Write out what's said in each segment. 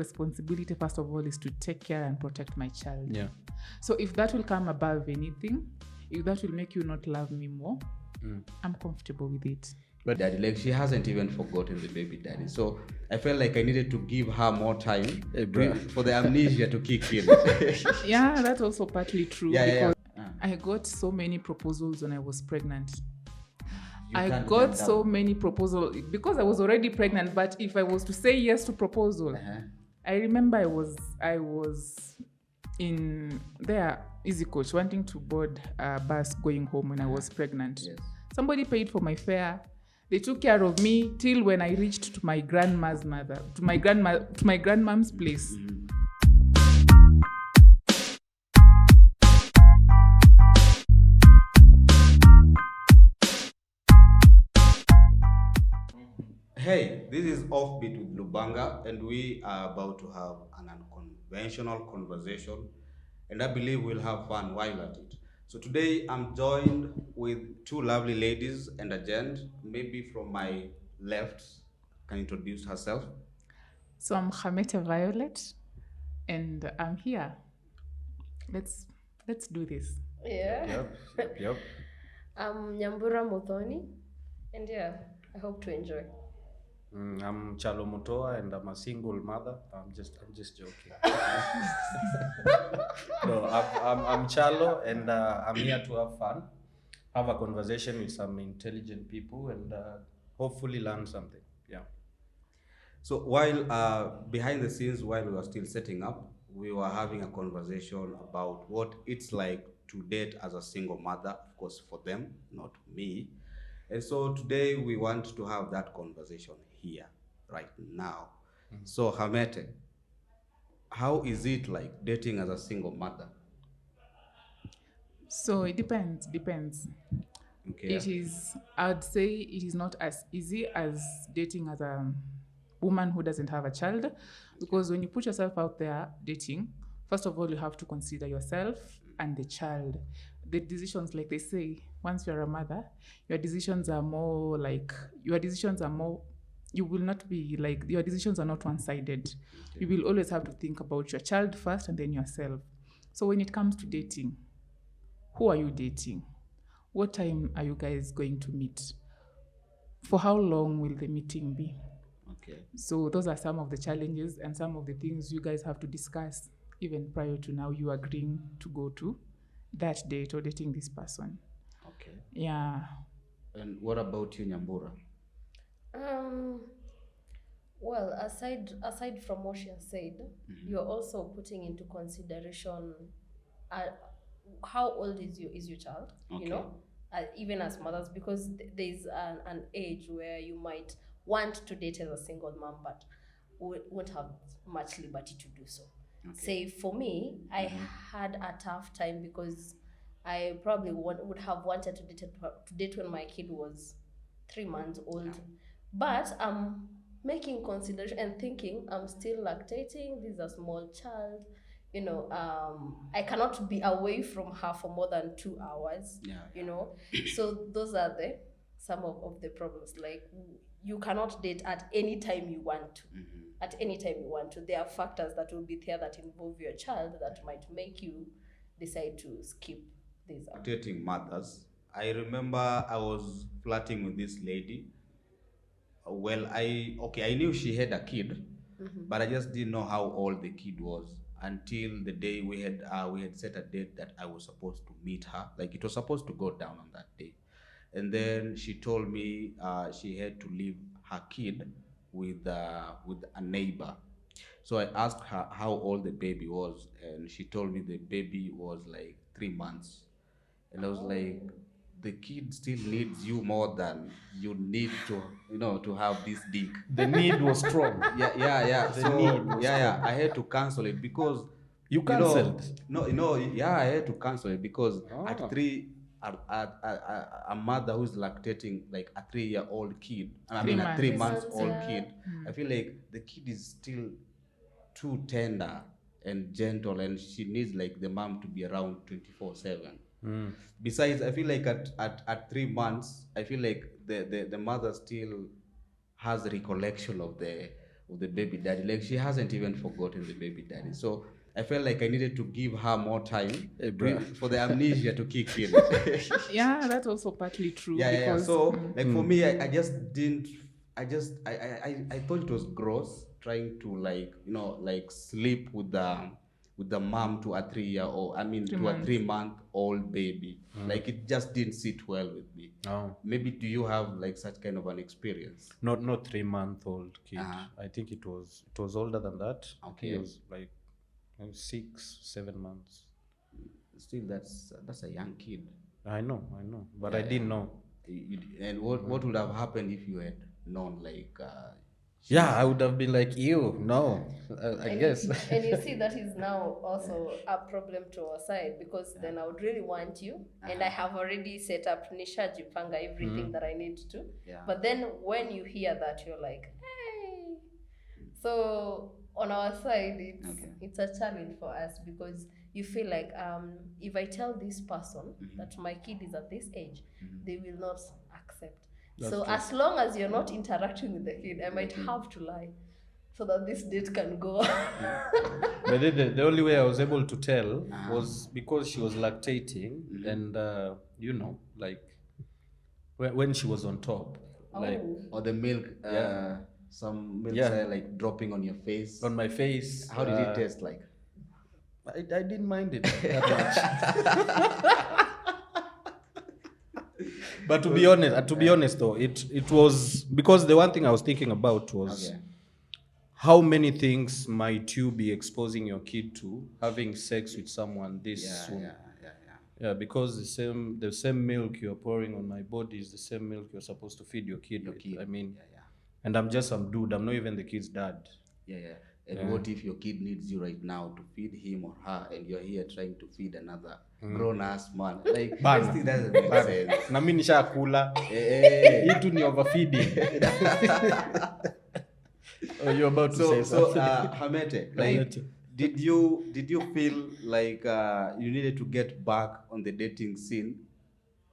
responsibility, first of all, is to take care and protect my child. Yeah. So if that will come above anything, if that will make you not love me more, I'm comfortable with it. But daddy, like, she hasn't even forgotten the baby daddy. So I felt like I needed to give her more time for the amnesia to kick in. Yeah, that's also partly true. Yeah. I got so many proposals when I was pregnant. I got so many proposals because I was already pregnant. But if I was to say yes to proposal, I remember I was in there, Easy Coach, wanting to board a bus going home when I was pregnant. Yes. Somebody paid for my fare. They took care of me till when I reached to my grandma's grandmom's place. Hey, this is Offbeat with Lubanga, and we are about to have an unconventional conversation, and I believe we'll have fun while at it. So today I'm joined with two lovely ladies and a gent. Maybe from my left, can introduce herself. So I'm Khamete Violet, and I'm here. Let's do this. Yep. I'm Nyambura Muthoni, and yeah, I hope to enjoy. I'm Chalo Mutoa, and I'm a single mother. I'm just joking. No, I'm Chalo, and I'm here to have fun, have a conversation with some intelligent people, and hopefully learn something. Yeah. So while behind the scenes, while we were still setting up, we were having a conversation about what it's like to date as a single mother, of course, for them, not me. And so today we want to have that conversation here, right now. So Khamete, how is it like dating as a single mother? So it depends. Okay. I'd say it is not as easy as dating as a woman who doesn't have a child, because when you put yourself out there dating, first of all, you have to consider yourself and the child. The decisions, like they say, once you're a mother, your decisions are more, you will not be like, your decisions are not one-sided. Okay. You will always have to think about your child first and then yourself. So when it comes to dating, who are you dating? What time are you guys going to meet? For how long will the meeting be? Okay. So those are some of the challenges and some of the things you guys have to discuss even prior to now you agreeing to go to that date or dating this person. Okay. Yeah. And what about you, Nyambura? Well, aside from what she has said, you're also putting into consideration how old is your child? Okay. You know, even as mothers, because there's an age where you might want to date as a single mom, but won't have much liberty to do so. Okay. Say for me, I had a tough time because I probably would have wanted to date when my kid was 3 months old. But I'm making consideration and thinking I'm still lactating. This is a small child. You know, I cannot be away from her for more than 2 hours. Yeah. You know, so those are some of the problems. Like, you cannot date at any time you want to. At any time you want to. There are factors that will be there that involve your child that might make you decide to skip this out. Dating mothers. I remember I was flirting with this lady. Well, I knew she had a kid, but I just didn't know how old the kid was until the day we had set a date that I was supposed to meet her. Like, it was supposed to go down on that day. And then she told me she had to leave her kid with a neighbor. So I asked her how old the baby was, and she told me the baby was like 3 months. And I was like, the kid still needs you more than you need to, to have this dick. The need was strong. Yeah. Strong. I had to cancel it because you canceled. I had to cancel it because at 3. A mother who's lactating like a 3-year-old kid, a 3 months old kid, I feel like the kid is still too tender and gentle, and she needs like the mom to be around 24/7. Besides, I feel like at 3 months, I feel like the mother still has recollection of of the baby daddy. Like she hasn't even forgotten the baby daddy. So I felt like I needed to give her more time for the amnesia to kick in. Yeah, that's also partly true. Yeah. Because So like for me, I just didn't. I thought it was gross trying to like like sleep with the mom to a 3 year old. I mean, to a 3-month-old baby. Like it just didn't sit well with me. Oh. Maybe do you have like such kind of an experience? Not 3-month-old kid. I think it was older than that. Okay. It was like 6-7 months. Still, that's a young kid. I know, but I didn't know. And what would have happened if you had known? Like, Yeah, I would have been like, ew, no, I guess. And you see that is now also a problem to our side, because then I would really want you, and I have already set up Nisha Jipanga everything that I need to. Yeah. But then when you hear that, you're like, hey. So on our side, it's a challenge for us, because you feel like if I tell this person that my kid is at this age, they will not accept. So as long as you're not interacting with the kid, I might have to lie so that this date can go. But the only way I was able to tell was because she was lactating, and like when she was on top, like or the milk, some milk like dropping on your face. on my face. How did it taste like? I didn't mind it that much. But to be honest though, it was because the one thing I was thinking about was how many things might you be exposing your kid to having sex with someone this soon? Yeah, because the same milk you're pouring on my body is the same milk you're supposed to feed your kid with. I mean, and I'm just some dude. I'm not even the kid's dad. And what if your kid needs you right now to feed him or her, and you're here trying to feed another grown-ass man? Like, this thing doesn't make sense. Na mimi nishakula. Hii tu ni overfeeding. Oh, you're about to say something. So, Khamete, like, did you feel like you needed to get back on the dating scene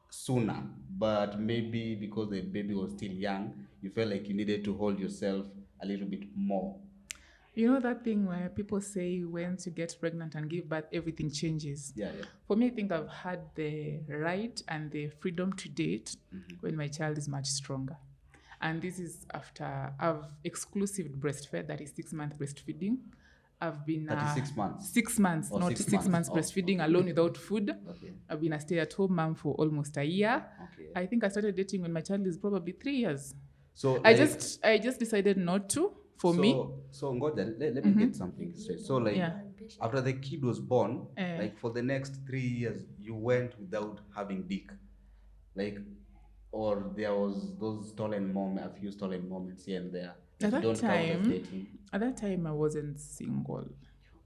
sooner, but maybe because the baby was still young, you felt like you needed to hold yourself a little bit more? You know that thing where people say once you get pregnant and give birth, everything changes? Yeah. For me, I think I've had the right and the freedom to date when my child is much stronger. And this is after I've exclusive breastfed, that is 6-month breastfeeding. I've been 36 months. 6 months, Oh, not 6 months breastfeeding alone without food. Okay. I've been a stay-at-home mom for almost a year. Okay. I think I started dating when my child is probably 3 years. So I just decided not to. For me. So Ngoja, let me get something straight. So like after the kid was born, like for the next 3 years, you went without having dick, like, or there was a few stolen moments here and there. At that time, I wasn't single.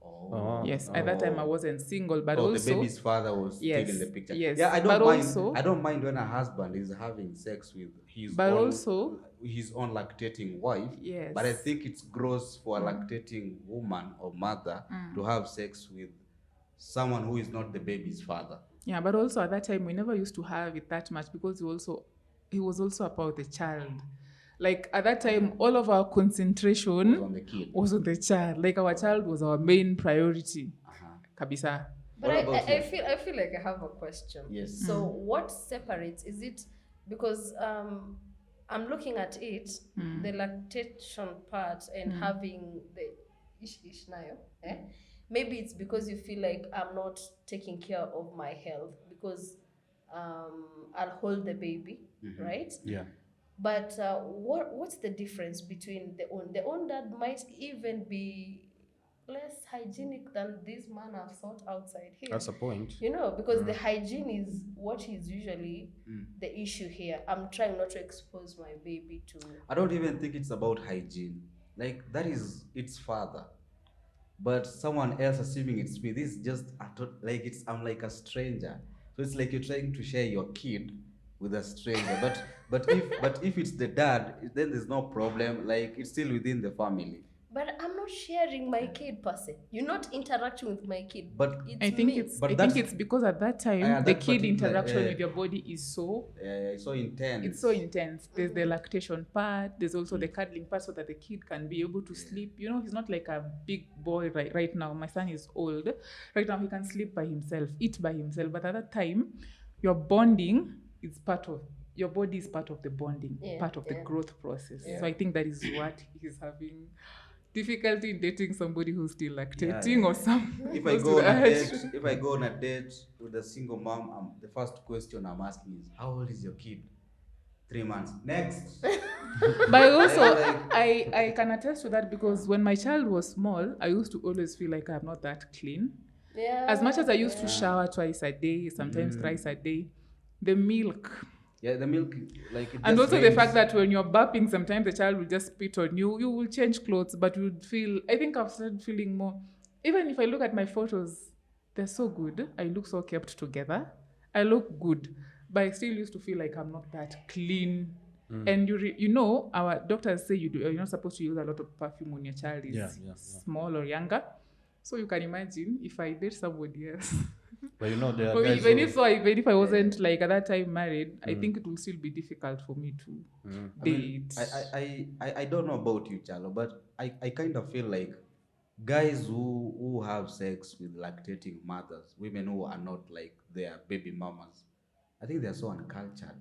Oh. Yes, at that time I wasn't single, but also the baby's father was still in the picture. Yes, yeah, I don't mind when a husband is having sex with his own lactating wife. Yes. But I think it's gross for a lactating woman or mother to have sex with someone who is not the baby's father. Yeah, but also at that time we never used to have it that much, because he was also about the child. Like at that time, all of our concentration was on the child. Like our child was our main priority. Kabisa. But I feel like I have a question. Yes. So what separates? Is it because I'm looking at it, the lactation part and having the ish nayo, maybe it's because you feel like I'm not taking care of my health because I'll hold the baby, right? Yeah. But what's the difference between the own dad might even be less hygienic than this man I've sought outside here. That's a point. You know, because the hygiene is what is usually the issue here. I'm trying not to expose my baby to... I don't even think it's about hygiene. Like, that is its father. But someone else assuming it's me, this is just, I'm like a stranger. So it's like you're trying to share your kid with a stranger. But if it's the dad, then there's no problem. Like, it's still within the family. But I'm not sharing my kid per se. You're not interacting with my kid. But it's I think me. it's But I think that's- it's because at that time that the kid particular, interaction with your body is so so intense. it's so intense. There's the lactation part, there's also the cuddling part so that the kid can be able to sleep. You know, he's not like a big boy right now. My son is old. Right now he can sleep by himself, eat by himself. But at that time, your bonding is part of your body is part of the bonding, part of the growth process. So I think that is what he's having difficulty in dating somebody who's still lactating or something. If I go on a date with a single mom, the first question I'm asking is, how old is your kid? 3 months. Next. But also, I can attest to that because when my child was small, I used to always feel like I'm not that clean. Yeah. As much as I used to shower twice a day, sometimes thrice a day, the milk. Yeah, the milk, like it And just also rains. the fact that when you're burping, sometimes the child will just spit on you. You will change clothes, but you would feel, I think I've started feeling more, even if I look at my photos, they're so good. I look so kept together. I look good, but I still used to feel like I'm not that clean. And you know, our doctors say you're not supposed to use a lot of perfume when your child is small or younger. So you can imagine if I date somebody else. But you know, there are Or guys even who- if I wasn't like at that time married, I think it will still be difficult for me to date. I don't know about you, Chalo, but I kind of feel like guys who have sex with lactating mothers, women who are not like their baby mamas, I think they're so uncultured.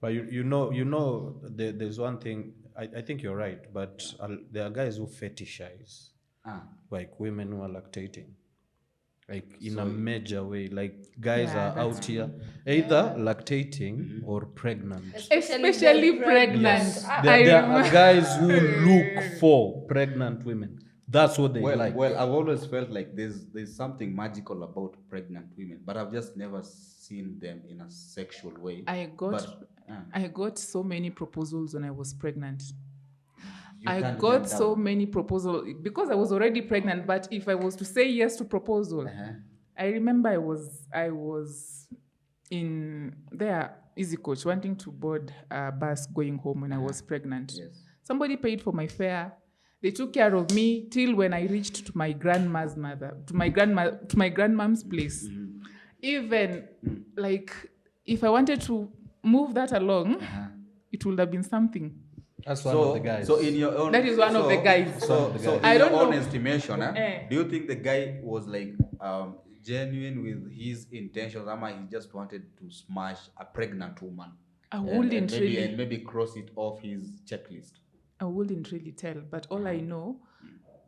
But there's one thing. I think you're right, but there are guys who fetishize like women who are lactating, like in a major way. Like guys Yeah, are out here either lactating or pregnant. Especially pregnant. Yes. I There are remember- guys who look for pregnant women. That's what they like. Well, I've always felt like there's something magical about pregnant women, but I've just never seen them in a sexual way. I got so many proposals when I was pregnant. I turned got them so down. many proposals because I was already pregnant. But if I was to say yes to proposal, I remember I was in there, Easy Coach, wanting to board a bus going home when I was pregnant. Yes. Somebody paid for my fare. They took care of me till when I reached to my grandma's grandmom's place. Even like if I wanted to move that along, it would have been something. That's one of the guys. So in your own, That is one of the guys. So in I your don't own know. estimation, Eh. do you think the guy was like genuine with his intentions, or he just wanted to smash a pregnant woman? I wouldn't really. And maybe cross it off his checklist. I wouldn't really tell, but all I know,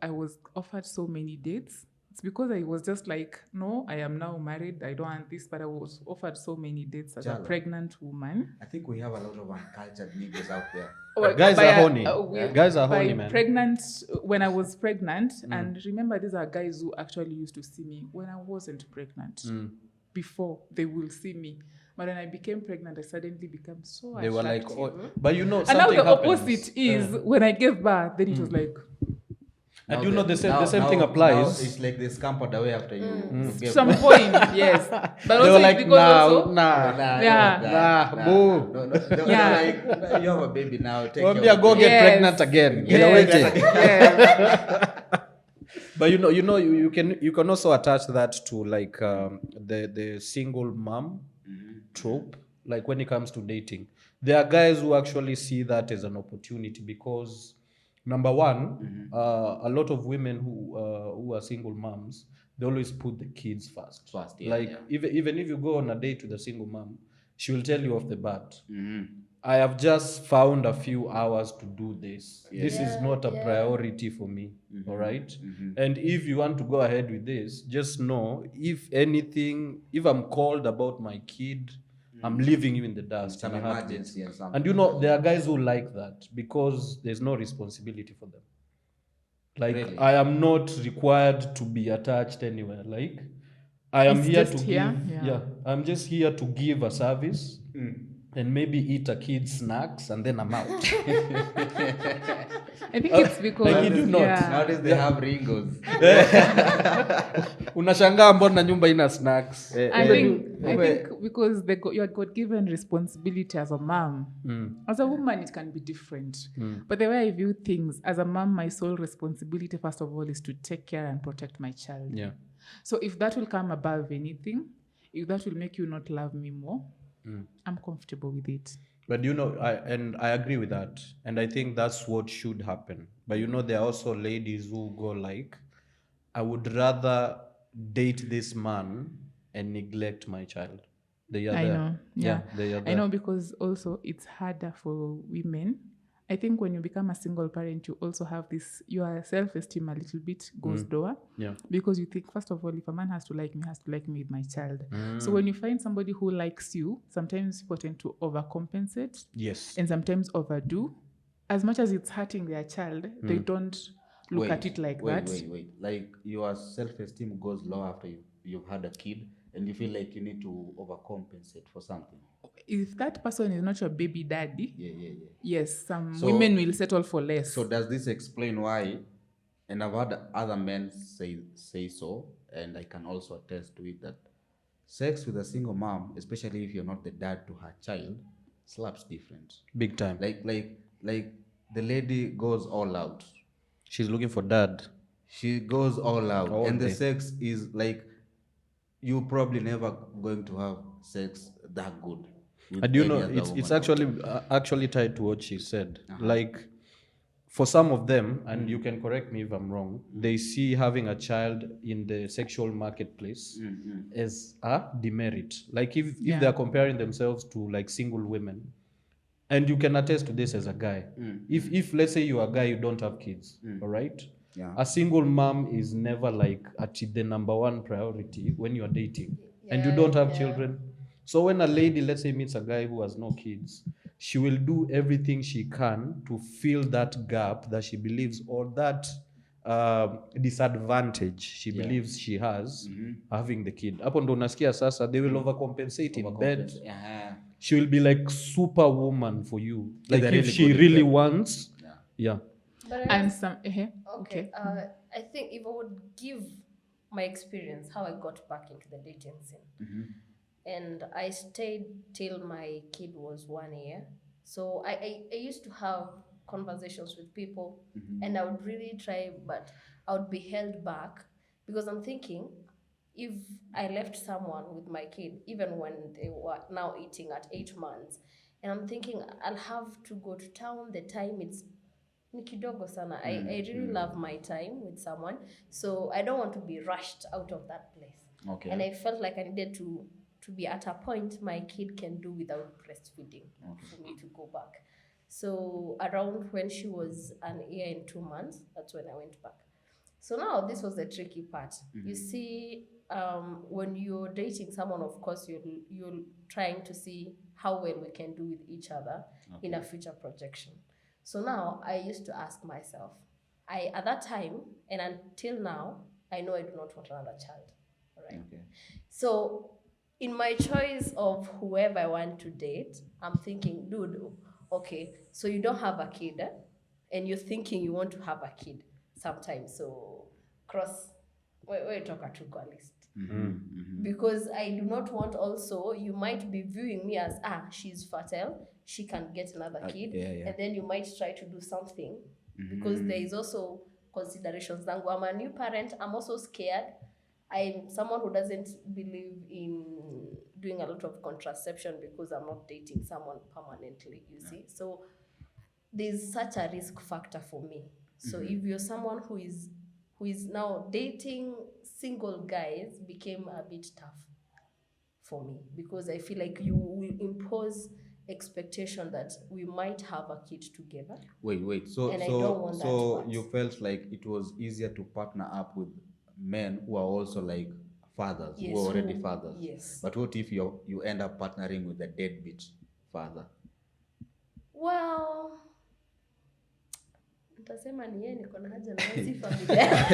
I was offered so many dates. It's because I was just like, no, I am now married. I don't want this, but I was offered so many dates as a Jalo. pregnant woman. I think we have a lot of uncultured niggas out there. Guys By are a- horny. with- Guys are by horny, man. Pregnant when I was pregnant, and remember, these are guys who actually used to see me when I wasn't pregnant. Before they will see me, but when I became pregnant, I suddenly became so They were like, attractive. oh, but you know, And now something the happens. opposite is when I gave birth, then it was like, And Now you know the same thing now applies. it's like they scampered away after you gave some birth. point, yes. But They also were it's like, because also, nah, boo. No, they Yeah. were like, you have a baby now. Take Well, care me, I of go the get Yes. pregnant again. Yes. Yeah. But you can also attach that to like the single mom trope. Like when it comes to dating, there are guys who actually see that as an opportunity because number one, a lot of women who are single moms, they always put the kids first. yeah, Like yeah. even if you go on a date with a single mom, she will tell you off the bat, I have just found a few hours to do this. This is not a priority for me. All right. And if you want to go ahead with this, just know if I'm called about my kid, I'm leaving you in the dust. Some in a heartbeat. emergency and something. And you know, there are guys who like that because there's no responsibility for them. Like, Really? I am not required to be attached anywhere. Like, I am It's here just to here, give. yeah. I'm just here to give a service. and maybe eat a kid's snacks and then I'm out. I think it's because Like you do not. Nowadays they have ringos. Unashangaa mbona nyumba ina snacks. I think because your God-given responsibility as a mom, as a woman, it can be different. But the way I view things, as a mom, my sole responsibility, first of all, is to take care and protect my child. Yeah. So if that will come above anything, if that will make you not love me more, I'm comfortable with it. But I agree with that. And I think that's what should happen. But there are also ladies who go like, I would rather date this man and neglect my child. They are I there. know. Yeah. They are there. I know, because also it's harder for women. I think when you become a single parent, you also have this, your self-esteem a little bit goes lower. Yeah. Because you think, first of all, if a man has to like me with my child. So when you find somebody who likes you, sometimes people tend to overcompensate. Yes. And sometimes overdo. As much as it's hurting their child, they don't look at it like that. Wait. Like your self-esteem goes low after you've had a kid and you feel like you need to overcompensate for something. If that person is not your baby daddy, yes, some So- women will settle for less. So does this explain why, and I've had other men say so, and I can also attest to it, that sex with a single mom, especially if you're not the dad to her child, slaps different. Big time. Like the lady goes all out. She's looking for dad. She goes all out. All and the day. sex is like, you're probably never going to have sex that good. with And any other it's woman. actually tied to what she said. Like, for some of them, and you can correct me if I'm wrong, they see having a child in the sexual marketplace as a demerit. Like if they're comparing themselves to like single women, and you can attest to this as a guy. If let's say you're a guy, you don't have kids, all right? Yeah. A single mom is never like at the number one priority when you're dating, and you don't have children. So when a lady, let's say, meets a guy who has no kids, she will do everything she can to fill that gap that she believes, or that disadvantage she believes she has having the kid. Hapo ndo unasikia sasa they will overcompensate in bed. She will be like superwoman for you. Like if really she good really in bed. wants. Yeah. But And some, okay. I think if I would give my experience, how I got back into the dating scene. And I stayed till my kid was 1 year. So I used to have conversations with people and I would really try, but I would be held back because I'm thinking, if I left someone with my kid, even when they were now eating at 8 months, and I'm thinking I'll have to go to town, the time it's ni kidogo sana. I really love my time with someone, so I don't want to be rushed out of that place. Okay. And I felt like I needed to be at a point my kid can do without breastfeeding for me to go back. So around when she was 1 year and 2 months, that's when I went back. So now this was the tricky part. You see, when you're dating someone, of course, you're trying to see how well we can do with each other in a future projection. So now I used to ask myself, at that time and until now, I know I do not want another child. All right. Okay. So in my choice of whoever I want to date, I'm thinking, dude, okay, so you don't have a kid, and you're thinking you want to have a kid sometime. So we talk a true list. Because I do not want also, you might be viewing me as, she's fertile, she can get another kid, and then you might try to do something, because there is also considerations. I'm a new parent, I'm also scared. I'm someone who doesn't believe in doing a lot of contraception because I'm not dating someone permanently, you see. So there's such a risk factor for me. So if you're someone who is now dating single guys, became a bit tough for me, because I feel like you will impose expectation that we might have a kid together. Wait. So And I don't want that part. you felt like it was easier to partner up with men who are also like fathers, Yes, who are already fathers. Yes. But what if you end up partnering with a deadbeat father? Well, nitasema ni yeye niko na haja na hizi familia.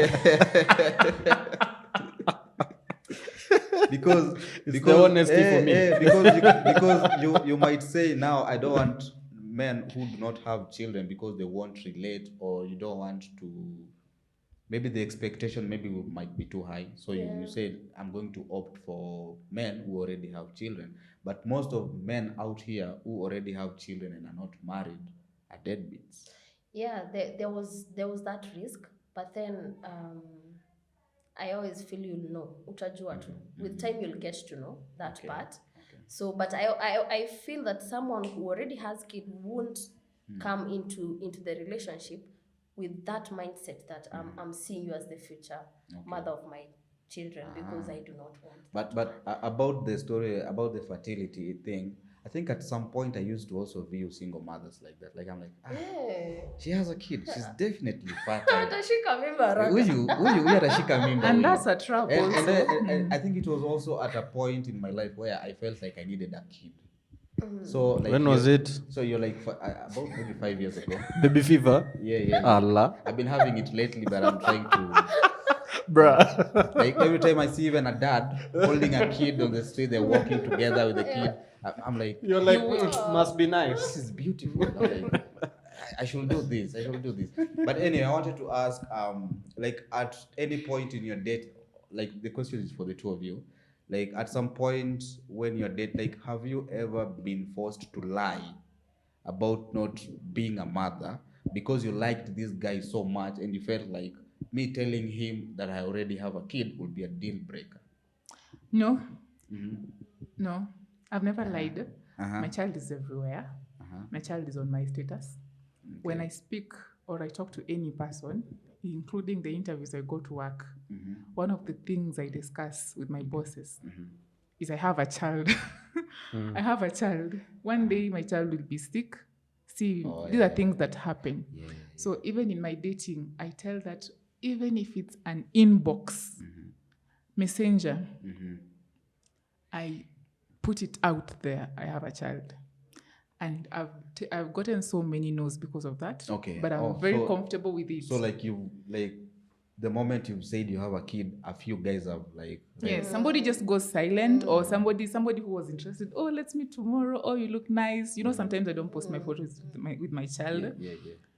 because It's the honesty for me. because you might say now I don't want men who do not have children because they won't relate, or you don't want to, maybe the expectation might be too high, so you say I'm going to opt for men who already have children. But most of men out here who already have children and are not married are deadbeats. Yeah, there was that risk, but then I always feel you'll know, utajua tu. With time you'll get to know that part. So, but I feel that someone who already has kid won't come into the relationship with that mindset that I'm seeing you as the future mother of my children, because I do not want that. But about the story about the fertility thing, I think at some point I used to also view single mothers like that. Like I'm like, she has a kid, she's definitely fertile. Atashika mimba haraka. Huyu atashika mimba. And huyu. that's a trap also. And I think it was also at a point in my life where I felt like I needed a kid. So like When was it? So you're like about maybe 5 years ago. Baby fever? Yeah. Allah. I've been having it lately, but I'm trying to. Bruh. Like every time I see even a dad holding a kid on the street, they're walking together with the kid. I'm like, You're like, must be nice. this is beautiful. I'm like, I should do this. But anyway, I wanted to ask, like at any point in your date, like the question is for the two of you, like at some point when you're date, like have you ever been forced to lie about not being a mother because you liked this guy so much and you felt like me telling him that I already have a kid would be a deal breaker? No. No. I've never lied. My child is everywhere. My child is on my status. When I speak or I talk to any person, including the interviews I go to work, one of the things I discuss with my bosses is I have a child. I have a child. One day my child will be sick. See, these are things that happen. So even in my dating, I tell that even if it's an inbox messenger, I put it out there, I have a child. And I've gotten so many no's because of that. Okay. But I'm very comfortable with it. So like the moment you've said you have a kid, a few guys have like... Yes, somebody just goes silent, or somebody who was interested, oh, let's meet tomorrow, oh, you look nice. You know, sometimes I don't post my photos with my child.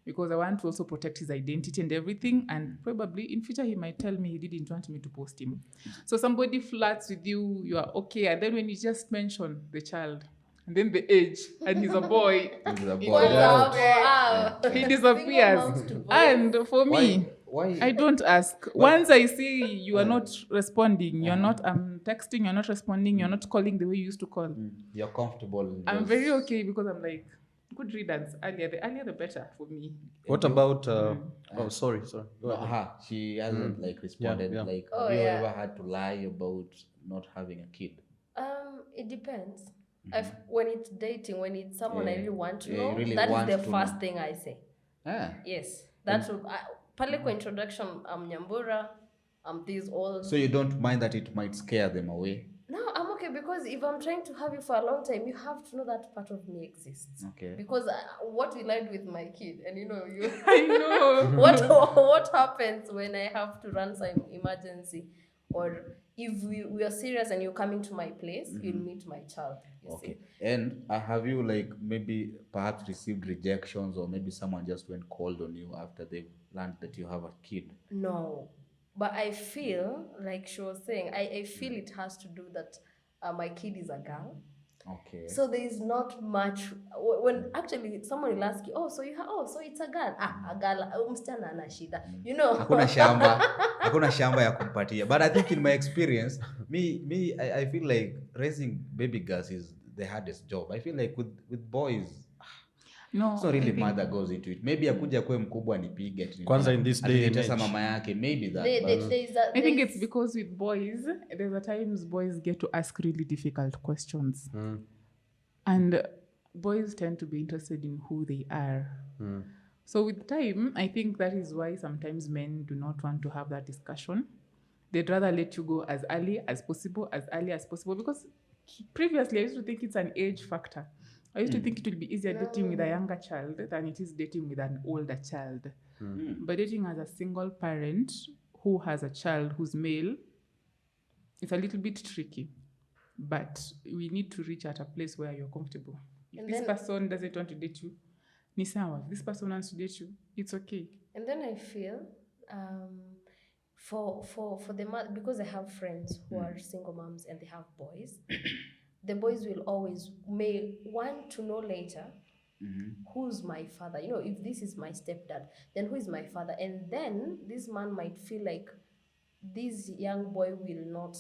Because I want to also protect his identity and everything. And probably in future, he might tell me he didn't want me to post him. So somebody flirts with you, you are okay. And then when you just mention the child, and then the age, and he's a boy, he disappears. And for me, why? I don't ask. Once I see you are not responding, you're not texting, you're not responding, you're not calling the way you used to call. You're comfortable. I'm very okay, because I'm like, good riddance. The earlier the better for me. What about sorry. She hasn't like responded. Like have you ever had to lie about not having a kid? It depends. When it's dating, when it's someone I really want to know, really that is the first thing I say. Yes. That's pale kwa introduction, Nyambura, these all. So you don't mind that it might scare them away? No, I'm okay, because if I'm trying to have you for a long time, you have to know that part of me exists. Okay. Because what we lied with my kid, and you I know. what happens when I have to run some emergency, or if we are serious and you're coming to my place, you'll meet my child. Okay. And have you like maybe perhaps received rejections, or maybe someone just went cold on you after they've learned that you have a kid? No. But I feel, like she was saying, I feel it has to do that my kid is a girl. Okay. So there is not much, when actually someone will ask you, so it's a girl. A girl, msichana ana shida. You know. Hakuna shamba ya kumpatia. But I think in my experience, I feel like raising baby girls is the hardest job. I feel like with boys, no, it's not really mother goes into it. Maybe akuja kwe mkubwa nipige. Kwanza in this day and age. Mama yake, maybe that. I think it's because with boys, there's a times boys get to ask really difficult questions. And boys tend to be interested in who they are. So with time, I think that is why sometimes men do not want to have that discussion. They'd rather let you go as early as possible, because previously I used to think it's an age factor. I used to think it would be easier dating with a younger child than it is dating with an older child. But dating as a single parent who has a child who's male, it's a little bit tricky, but we need to reach at a place where you're comfortable. If And this then- person doesn't want to date you, ni sawa. If this person wants to date you, it's okay. And then I feel for the because I have friends who are single moms and they have boys, the boys will always may want to know later who's my father. You know, if this is my stepdad, then who is my father? And then this man might feel like this young boy will not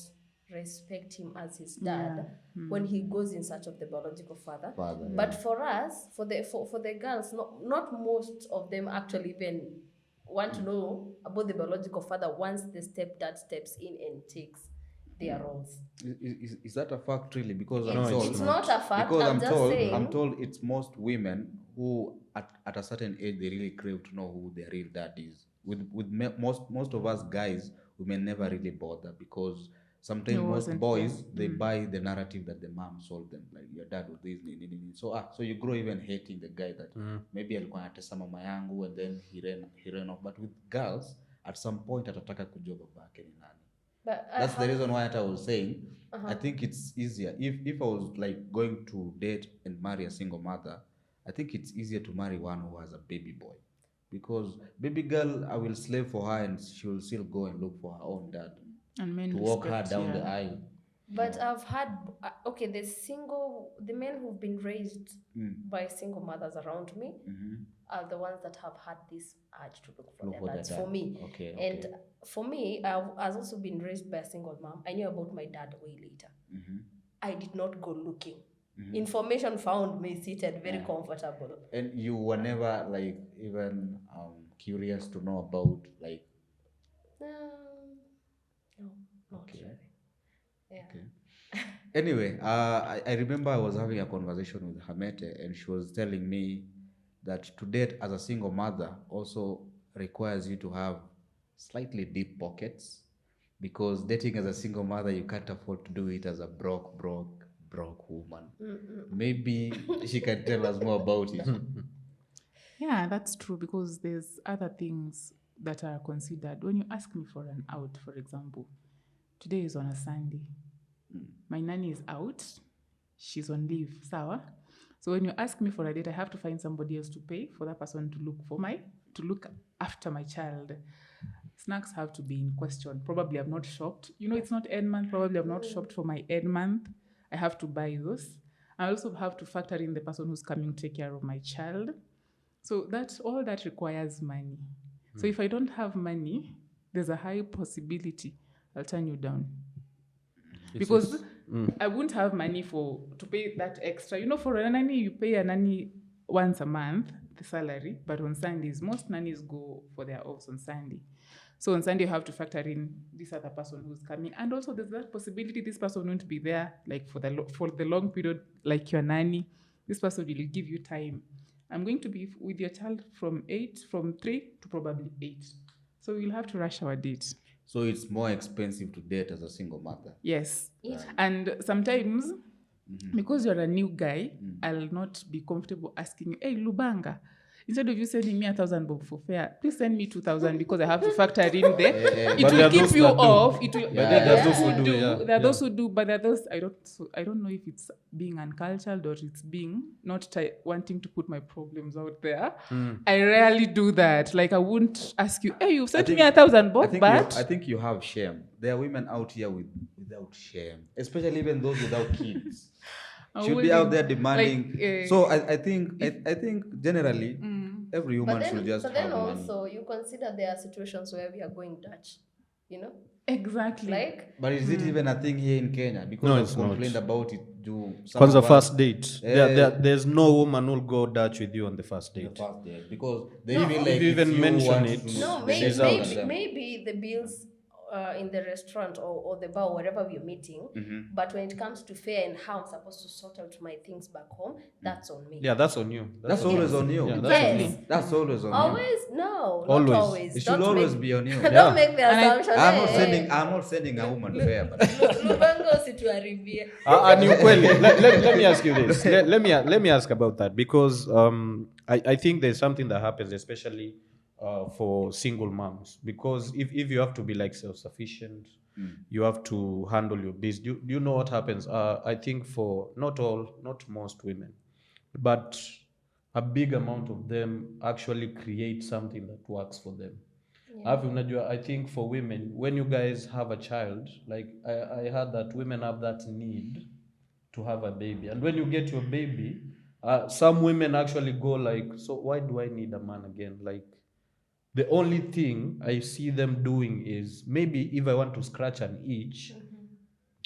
respect him as his dad when he goes in search of the biological father. But for us, for the girls, not most of them actually even want to know about the biological father once the stepdad steps in and takes their roles. Is that a fact really? Because It's, I'm told it's not a fact. because I'm just saying. I'm told it's most women who at a certain age they really crave to know who their real dad is. Most of us guys, we may never really bother because sometimes most boys they buy the narrative that the mom sold them, like your dad was this. So you grow even hating the guy that maybe alikuwa anatesa mama yangu and then he ran off. But with girls, at some point atataka kujua babake ni nani. But That's the reason why I was saying I think it's easier if I was like going to date and marry a single mother. I think it's easier to marry one who has a baby boy, because baby girl I will slave for her and she will still go and look for her own dad And men to walk her respect, down the aisle. But I've had the men who've been raised by single mothers around me are the ones that have had this urge to look for their dads. For me, and for me, I was also been raised by a single mom. I knew about my dad way later. I did not go looking. Information found me seated, very comfortable. And you were never like even curious to know about like. No, not really. Yeah. Okay. Anyway, I remember I was having a conversation with Khamete and she was telling me that to date as a single mother also requires you to have slightly deep pockets, because dating as a single mother, you can't afford to do it as a broke woman. Maybe she can tell us more about it. Yeah, that's true, because there's other things that are considered. When you ask me for an out, for example, today is on a Sunday. My nanny is out. She's on leave. Sawa. So when you ask me for a date, I have to find somebody else to pay for that person to look after my child. Snacks have to be in question. Probably I've not shopped. You know, it's not end month. Probably I've not shopped for my end month. I have to buy those. I also have to factor in the person who's coming to take care of my child. So all that requires money. So if I don't have money, there's a high possibility I'll turn you down. Because I wouldn't have money to pay that extra. You know, for a nanny, you pay a nanny once a month, the salary, but on Sundays, most nannies go for their offs on Sunday. So on Sunday, you have to factor in this other person who's coming. And also there's that possibility this person won't be there like for the long period, like your nanny. This person will give you time. I'm going to be with your child from 3 to probably 8. So we'll have to rush our date. So it's more expensive to date as a single mother. Yes. And sometimes, because you're a new guy, I'll not be comfortable asking you, hey, Lubanga, instead of you sending me 1,000 bob for fare, please send me 2,000 because I have to factor in there. It will keep you off. There are those who do, but there are those I don't know if it's being uncultured or it's being not wanting to put my problems out there. I rarely do that. Like I wouldn't ask you, hey, you sent me 1,000 bob, but I think you have shame. There are women out here without shame, especially even those without kids. Should be out there demanding. So I think generally every woman should just have money. But then also you consider there are situations where we are going Dutch, you know? Exactly. But is it even a thing here in Kenya? Because I've complained about it. Because the first date, there's no woman who'll go Dutch with you on the first date. Because they even mention it. No, maybe the bills in the restaurant or the bar, wherever we're meeting. But when it comes to fare and how I'm supposed to sort out my things back home, that's on me. Yeah, that's on you. That's always on you. Yeah, that's always on you. Always? No, Always. not always. It should always be on you. Don't make the assumption. I'm not sending a woman fare. But Lubango situaharibia. Let me ask you this. Let me ask about that, because I think there's something that happens, especially for single moms, because if you have to be like self-sufficient, you have to handle your business. Do you know what happens? I think for not most women, but a big amount of them actually create something that works for them. I think for women, when you guys have a child, like I heard that women have that need to have a baby, and when you get your baby, some women actually go like, so why do I need a man again? Like, the only thing I see them doing is, maybe if I want to scratch an itch,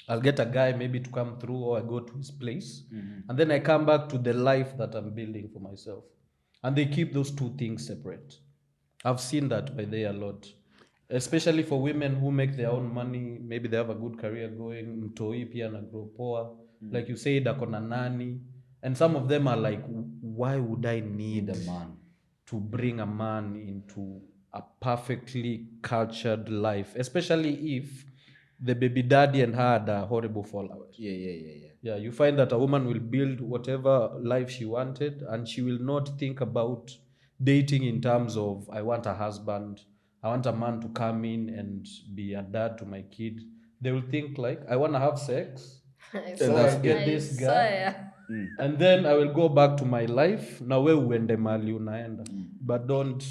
I'll get a guy maybe to come through, or I go to his place, and then I come back to the life that I'm building for myself. And they keep those two things separate. I've seen that by there a lot, especially for women who make their own money. Maybe they have a good career going, mtoi pia na grow poa, like you said, akona nani, and some of them are like, why would I need a man to bring a man into a perfectly cultured life, especially if the baby daddy and her had a horrible fallout. Yeah, you find that a woman will build whatever life she wanted, and she will not think about dating in terms of, I want a husband, I want a man to come in and be a dad to my kid. They will think like, I want to have sex, so I get this guy, and then I will go back to my life. Now we uende mali unaenda, but don't.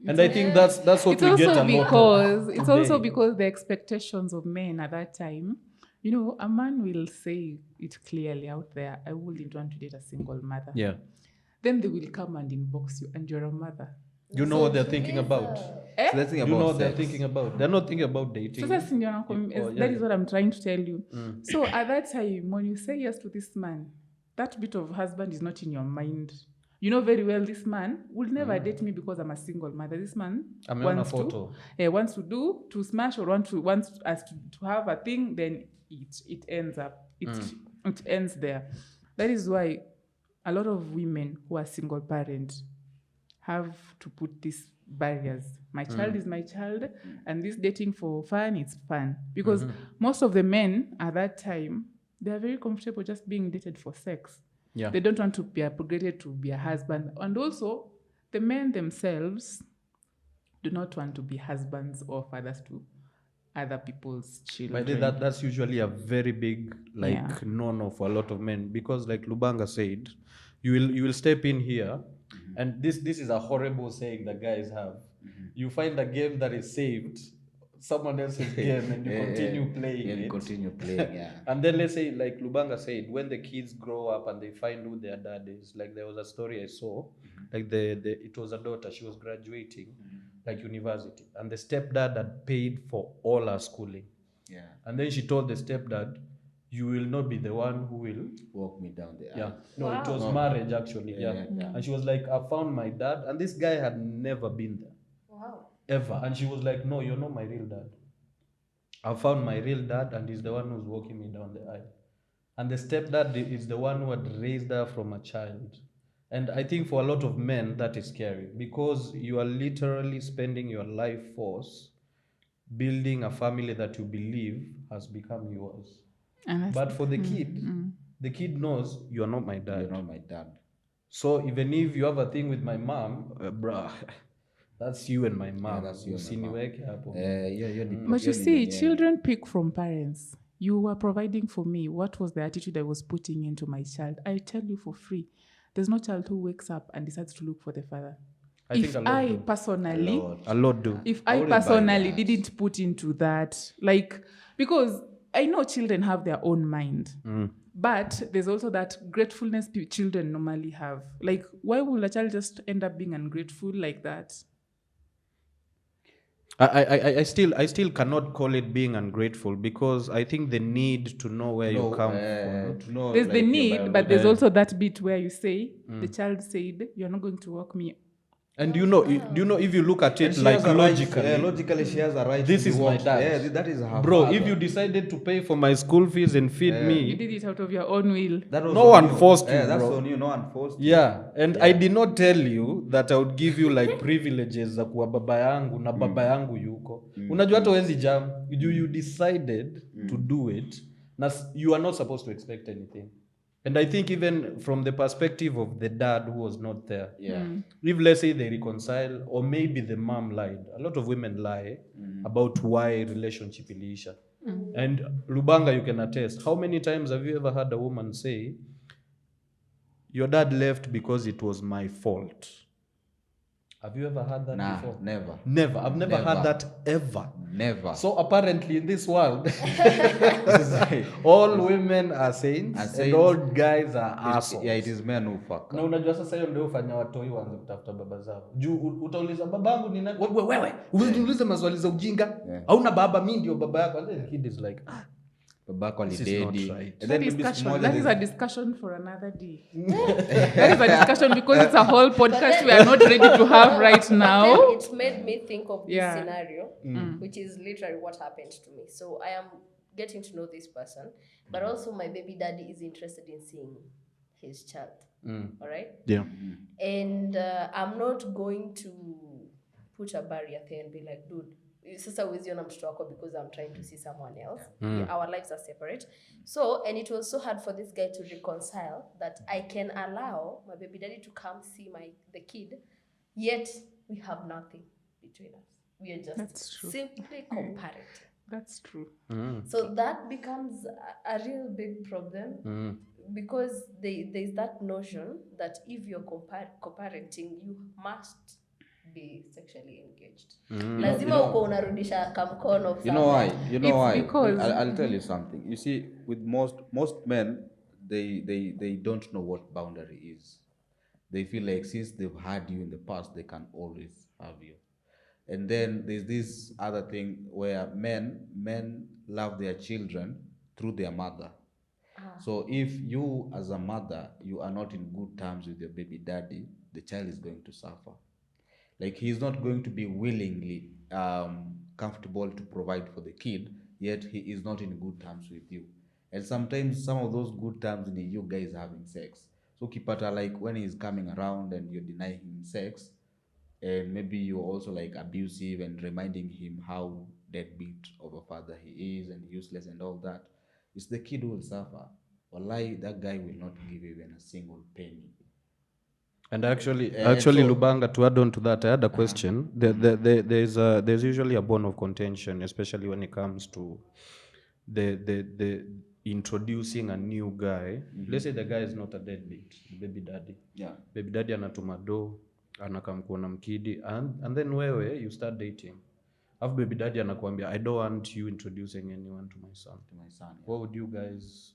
And I think that's what we get a lot of. It's also because the expectations of men at that time, you know, a man will say it clearly out there, I wouldn't want to date a single mother. Yeah. Then they will come and inbox you, and you're a mother. You know what they're thinking about? You know what they're thinking about? They're not thinking about dating. So that is what I'm trying to tell you. So at that time, when you say yes to this man, that bit of husband is not in your mind. You know very well this man will never date me because I'm a single mother. This man wants to smash, or wants us to have a thing, then it ends up. It ends there. That is why a lot of women who are single parents have to put these barriers. My child is my child, and this dating for fun, it's fun. Because most of the men at that time, they are very comfortable just being dated for sex. Yeah. They don't want to be upgraded to be a husband. And also, the men themselves do not want to be husbands or fathers to other people's children. But that's usually a very big no for a lot of men, because like Lubanga said, you will step in here, and this is a horrible saying that guys have. You find a game that is saved, someone else's game, and you continue playing it. And then let's say, like Lubanga said, when the kids grow up and they find who their dad is, like there was a story I saw, like it was a daughter, she was graduating, like university, and the stepdad had paid for all her schooling. Yeah. And then she told the stepdad, you will not be the one who will walk me down the aisle. Yeah. No, it was marriage actually. Yeah. And she was like, I found my dad, and this guy had never been there. Wow. Ever. And she was like, no, you're not my real dad. I found my real dad, and he's the one who's walking me down the aisle. And the stepdad is the one who had raised her from a child. And I think for a lot of men, that is scary, because you are literally spending your life force building a family that you believe has become yours. But for the kid knows, you're not my dad. You're not my dad. So even if you have a thing with my mom, bruh, that's you and my mom. That's you and my mom. But you see, children pick from parents. You were providing for me. What was the attitude I was putting into my child? I tell you for free. There's no child who wakes up and decides to look for the father. A lot do. If I personally didn't put into that, like, because I know children have their own mind, but there's also that gratefulness children normally have. Like, why will a child just end up being ungrateful like that? I still cannot call it being ungrateful, because I think the need to know where you come from. There's the need, but there's also that bit where you say, the child said, you're not going to walk me. And do you know if you look at it like logically she has a right. This is my dad. Yeah, that is her bro. father. If you decided to pay for my school fees and feed me, you did it out of your own will. No one forced you, that's bro. on you. No one forced you. Yeah, and I did not tell you that I would give you like privileges za kuwa baba yangu na baba yangu yuko. Unajua hata wezi jam. You decided to do it. You are not supposed to expect anything. And I think even from the perspective of the dad who was not there, Yeah. if let's say they reconcile, or maybe the mom lied. A lot of women lie about why relationship iliisha. And Lubanga, you can attest. How many times have you ever heard a woman say, your dad left because it was my fault? Have you ever heard that Nah, before? never. Never. I've never heard Never. that ever. Never. So apparently in this world, all women are saints, Are and saints. all guys are assholes. Yeah, it is men who fuck. Na unajua sasa hiyo ndio ufanya watoi waanze kutafuta baba zao. Juu utauliza babangu ni nani? Wewe, uniulize maswali za ujinga. Hauna baba, mimi ndio baba yako. And then the kid is like, babako This is not alidedi. right. And then maybe smaller That is than- a discussion for another day. That is a discussion because it's a whole podcast we are not ready to have right now. Then it made me think of this Yeah. scenario, which is literally what happened to me. So I am getting to know this person, but also my baby daddy is interested in seeing his child. All right? yeah. And I'm not going to put a barrier there and be like, dude, sasa uweziona mtoto wako because I'm trying to see someone else. Our lives are separate. So, and it was so hard for this guy to reconcile that I can allow my baby daddy to come see the kid, yet we have nothing between us. We are just That's true. simply comparative. That's true. So that becomes a real big problem because there's that notion that if you're co-parenting, you must be sexually engaged. Lazima uko unarudisha kamkono. You know why? You know It's why? because- I'll tell you something. You see, with most men, they don't know what boundary is. They feel like since they've had you in the past, they can always have you. And then there's this other thing where men love their children through their mother. So if you as a mother, you are not in good terms with your baby daddy, the child is going to suffer. Like he's not going to be willingly comfortable to provide for the kid, yet he is not in good terms with you. And sometimes some of those good terms in you guys having sex. So kipata, like when he's coming around and you're denying him sex, and maybe you're also like abusive and reminding him how deadbeat of a father he is and useless and all that, it's the kid who will suffer. Wallahi, that guy will not give even a single penny. And actually, so- Lubanga, to add on to that, I had a question. There's usually a bone of contention, especially when it comes to the introducing a new guy. Let's say the guy is not a deadbeat, the baby daddy. Yeah. Baby daddy anatuma do, anakam kuona mkidi, and then wewe you start dating. Have baby daddy anakuambia, I don't want you introducing anyone to my son. To my son. Yeah. What would you guys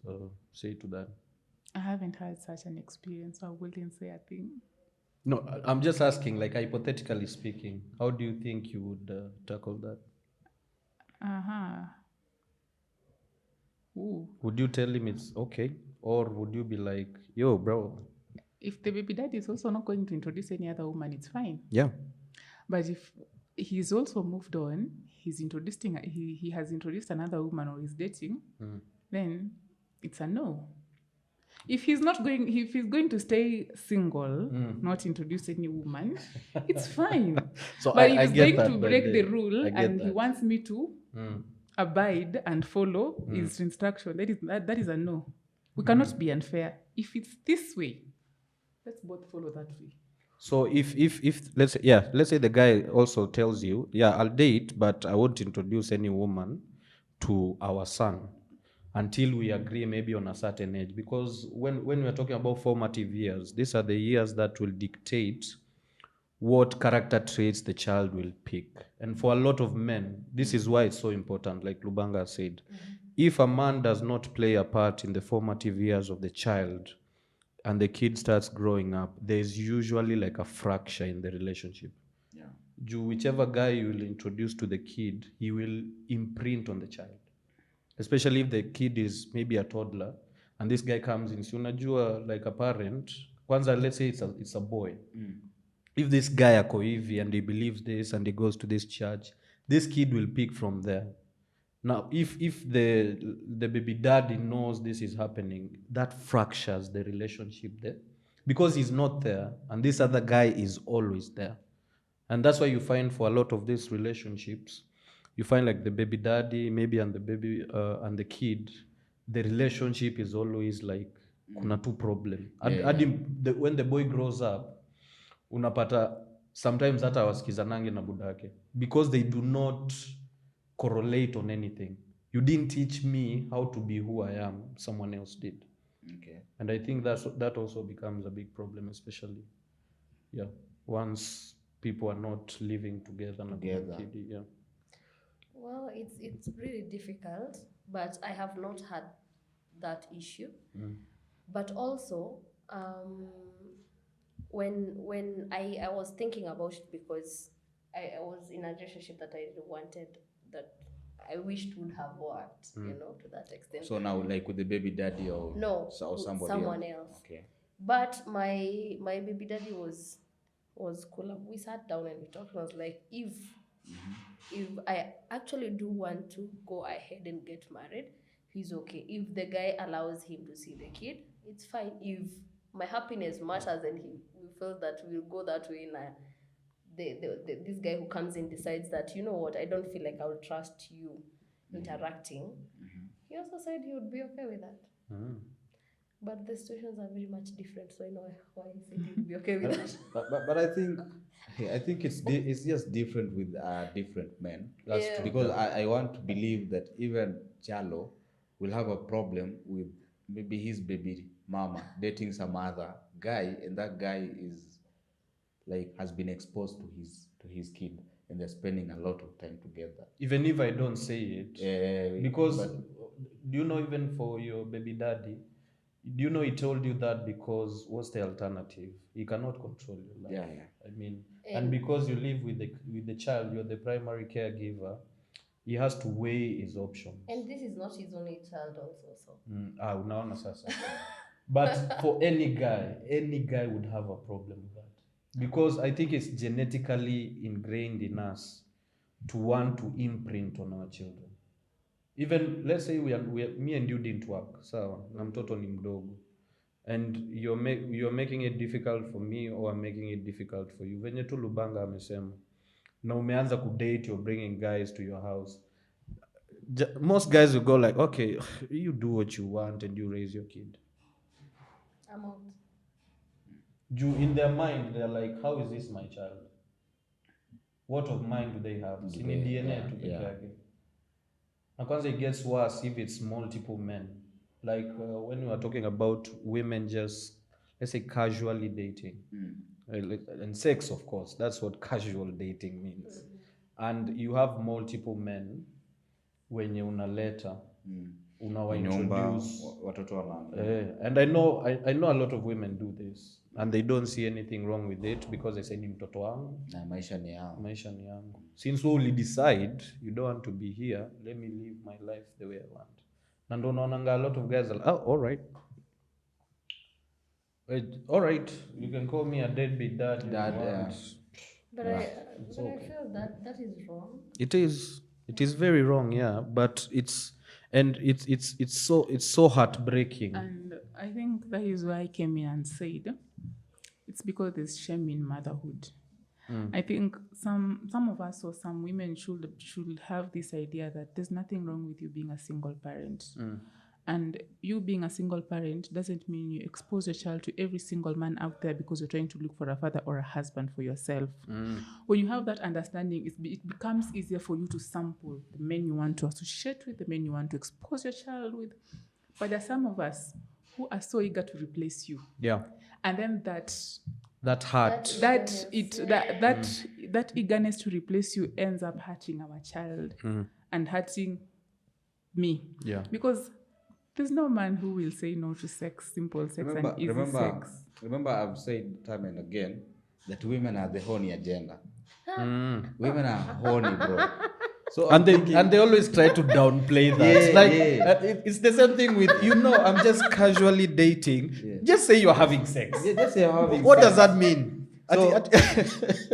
say to that? I haven't had such an experience, so I wouldn't say a thing. No, I'm just asking, like hypothetically speaking, how do you think you would tackle that? Ooh. Would you tell him it's okay? Or would you be like, yo, bro? If the baby daddy is also not going to introduce any other woman, it's fine. Yeah. But if he's also moved on, he has introduced another woman or is dating, then it's a no. If he's going to stay single, not introduce any woman, it's fine. So but if I he's get going that, to by break the- the rule I get and he that. wants me to abide and follow his instruction, that is a no. We cannot be unfair. If it's this way, let's both follow that way. So if let's say the guy also tells you, yeah, I'll date, but I won't introduce any woman to our son until we agree maybe on a certain age. Because when we are talking about formative years, these are the years that will dictate what character traits the child will pick. And for a lot of men, this is why it's so important, like Lubanga said. If a man does not play a part in the formative years of the child and the kid starts growing up, there's usually like a fracture in the relationship. Yeah. Whichever guy you will introduce to the kid, he will imprint on the child. Especially if the kid is maybe a toddler and this guy comes in, si unajua like a parent, kwanza let's say it's a boy. If this guy ako hivi and he believes this and he goes to this church, this kid will pick from there. Now, if the baby daddy knows this is happening, that fractures the relationship there. Because he's not there and this other guy is always there. And that's why you find for a lot of these relationships, you find like the baby daddy maybe and the baby and the kid, the relationship is always like kuna tu problem. When the boy grows up, unapata sometimes hata wasikizanange na budake because they do not correlate on anything. You didn't teach me how to be who I am, someone else did. Okay. And I think that also becomes a big problem, especially once people are not living together. Yeah. Well, it's really difficult, but I have not had that issue. But also, when I was thinking about it, because I was in a relationship that I wanted, that I wished would have worked, to that extent. So now, like with the baby daddy or someone else. Okay. But my baby daddy was cool. We sat down and we talked. I was like, if I actually do want to go ahead and get married, he's okay. If the guy allows him to see the kid, it's fine. If my happiness matters and we feel that we'll go that way, this guy who comes in decides that, you know what, I don't feel like I will trust you interacting. He also said he would be okay with that. But the situations are very much different, so I know why he said he would be okay with that. But I think it's just different with different men. That's true. Because I want to believe that even Chalo will have a problem with maybe his baby mama dating some other guy, and that guy is like has been exposed to his kid, and they're spending a lot of time together. Even if I don't say it, because do you know, even for your baby daddy, do you know he told you that because what's the alternative? He cannot control your life. Yeah. I mean, and because you live with the child, you're the primary caregiver. He has to weigh his options. And this is not his only child also, so. Unaona sasa. But for any guy would have a problem with that. Because I think it's genetically ingrained in us to want to imprint on our children. Even let's say we are me and you didn't work, sawa, na mtoto ni mdogo, and you're making it difficult for me, or I'm making it difficult for you. Venye tu Lubanga amesema, na umeanza kudate, you're bringing guys to your house. Most guys will go like, okay, you do what you want and you raise your kid. I'm out. In their mind, they're like, how is this my child? What of mine do they have? In DNA to the guy. And kwanza it gets worse if it's multiple men. Like when we are talking about women just, let's say, casually dating. And sex, of course, that's what casual dating means. And you have multiple men when you unaleta, unawa introduce watoto wana. And I know a lot of women do this, and they don't see anything wrong with it because they say ni mtoto wangu na maisha ni yangu. Since you only decide you don't want to be here, let me live my life the way I want. Na ndo naonanga a lot of guys are like, oh, all right, you can call me a deadbeat dad. But I feel that is wrong. It is very wrong, yeah, but it's so heartbreaking. And I think that is why I came in and said it's because there's shame in motherhood. I think some of us or some women should have this idea that there's nothing wrong with you being a single parent. And you being a single parent doesn't mean you expose your child to every single man out there because you're trying to look for a father or a husband for yourself. When you have that understanding, it becomes easier for you to sample the men you want to associate with, the men you want to expose your child with. But there are some of us who are so eager to replace you. Yeah. And then that eagerness to replace you ends up hurting our child and hurting me. Yeah. Because there's no man who will say no to sex, simple sex and easy sex. Remember, I've said time and again that women are the horny agenda. Women are horny, bro. So and they always try to downplay that. It's the same thing with, I'm just casually dating. Just say you're having sex. Just say you're having what sex. does that mean?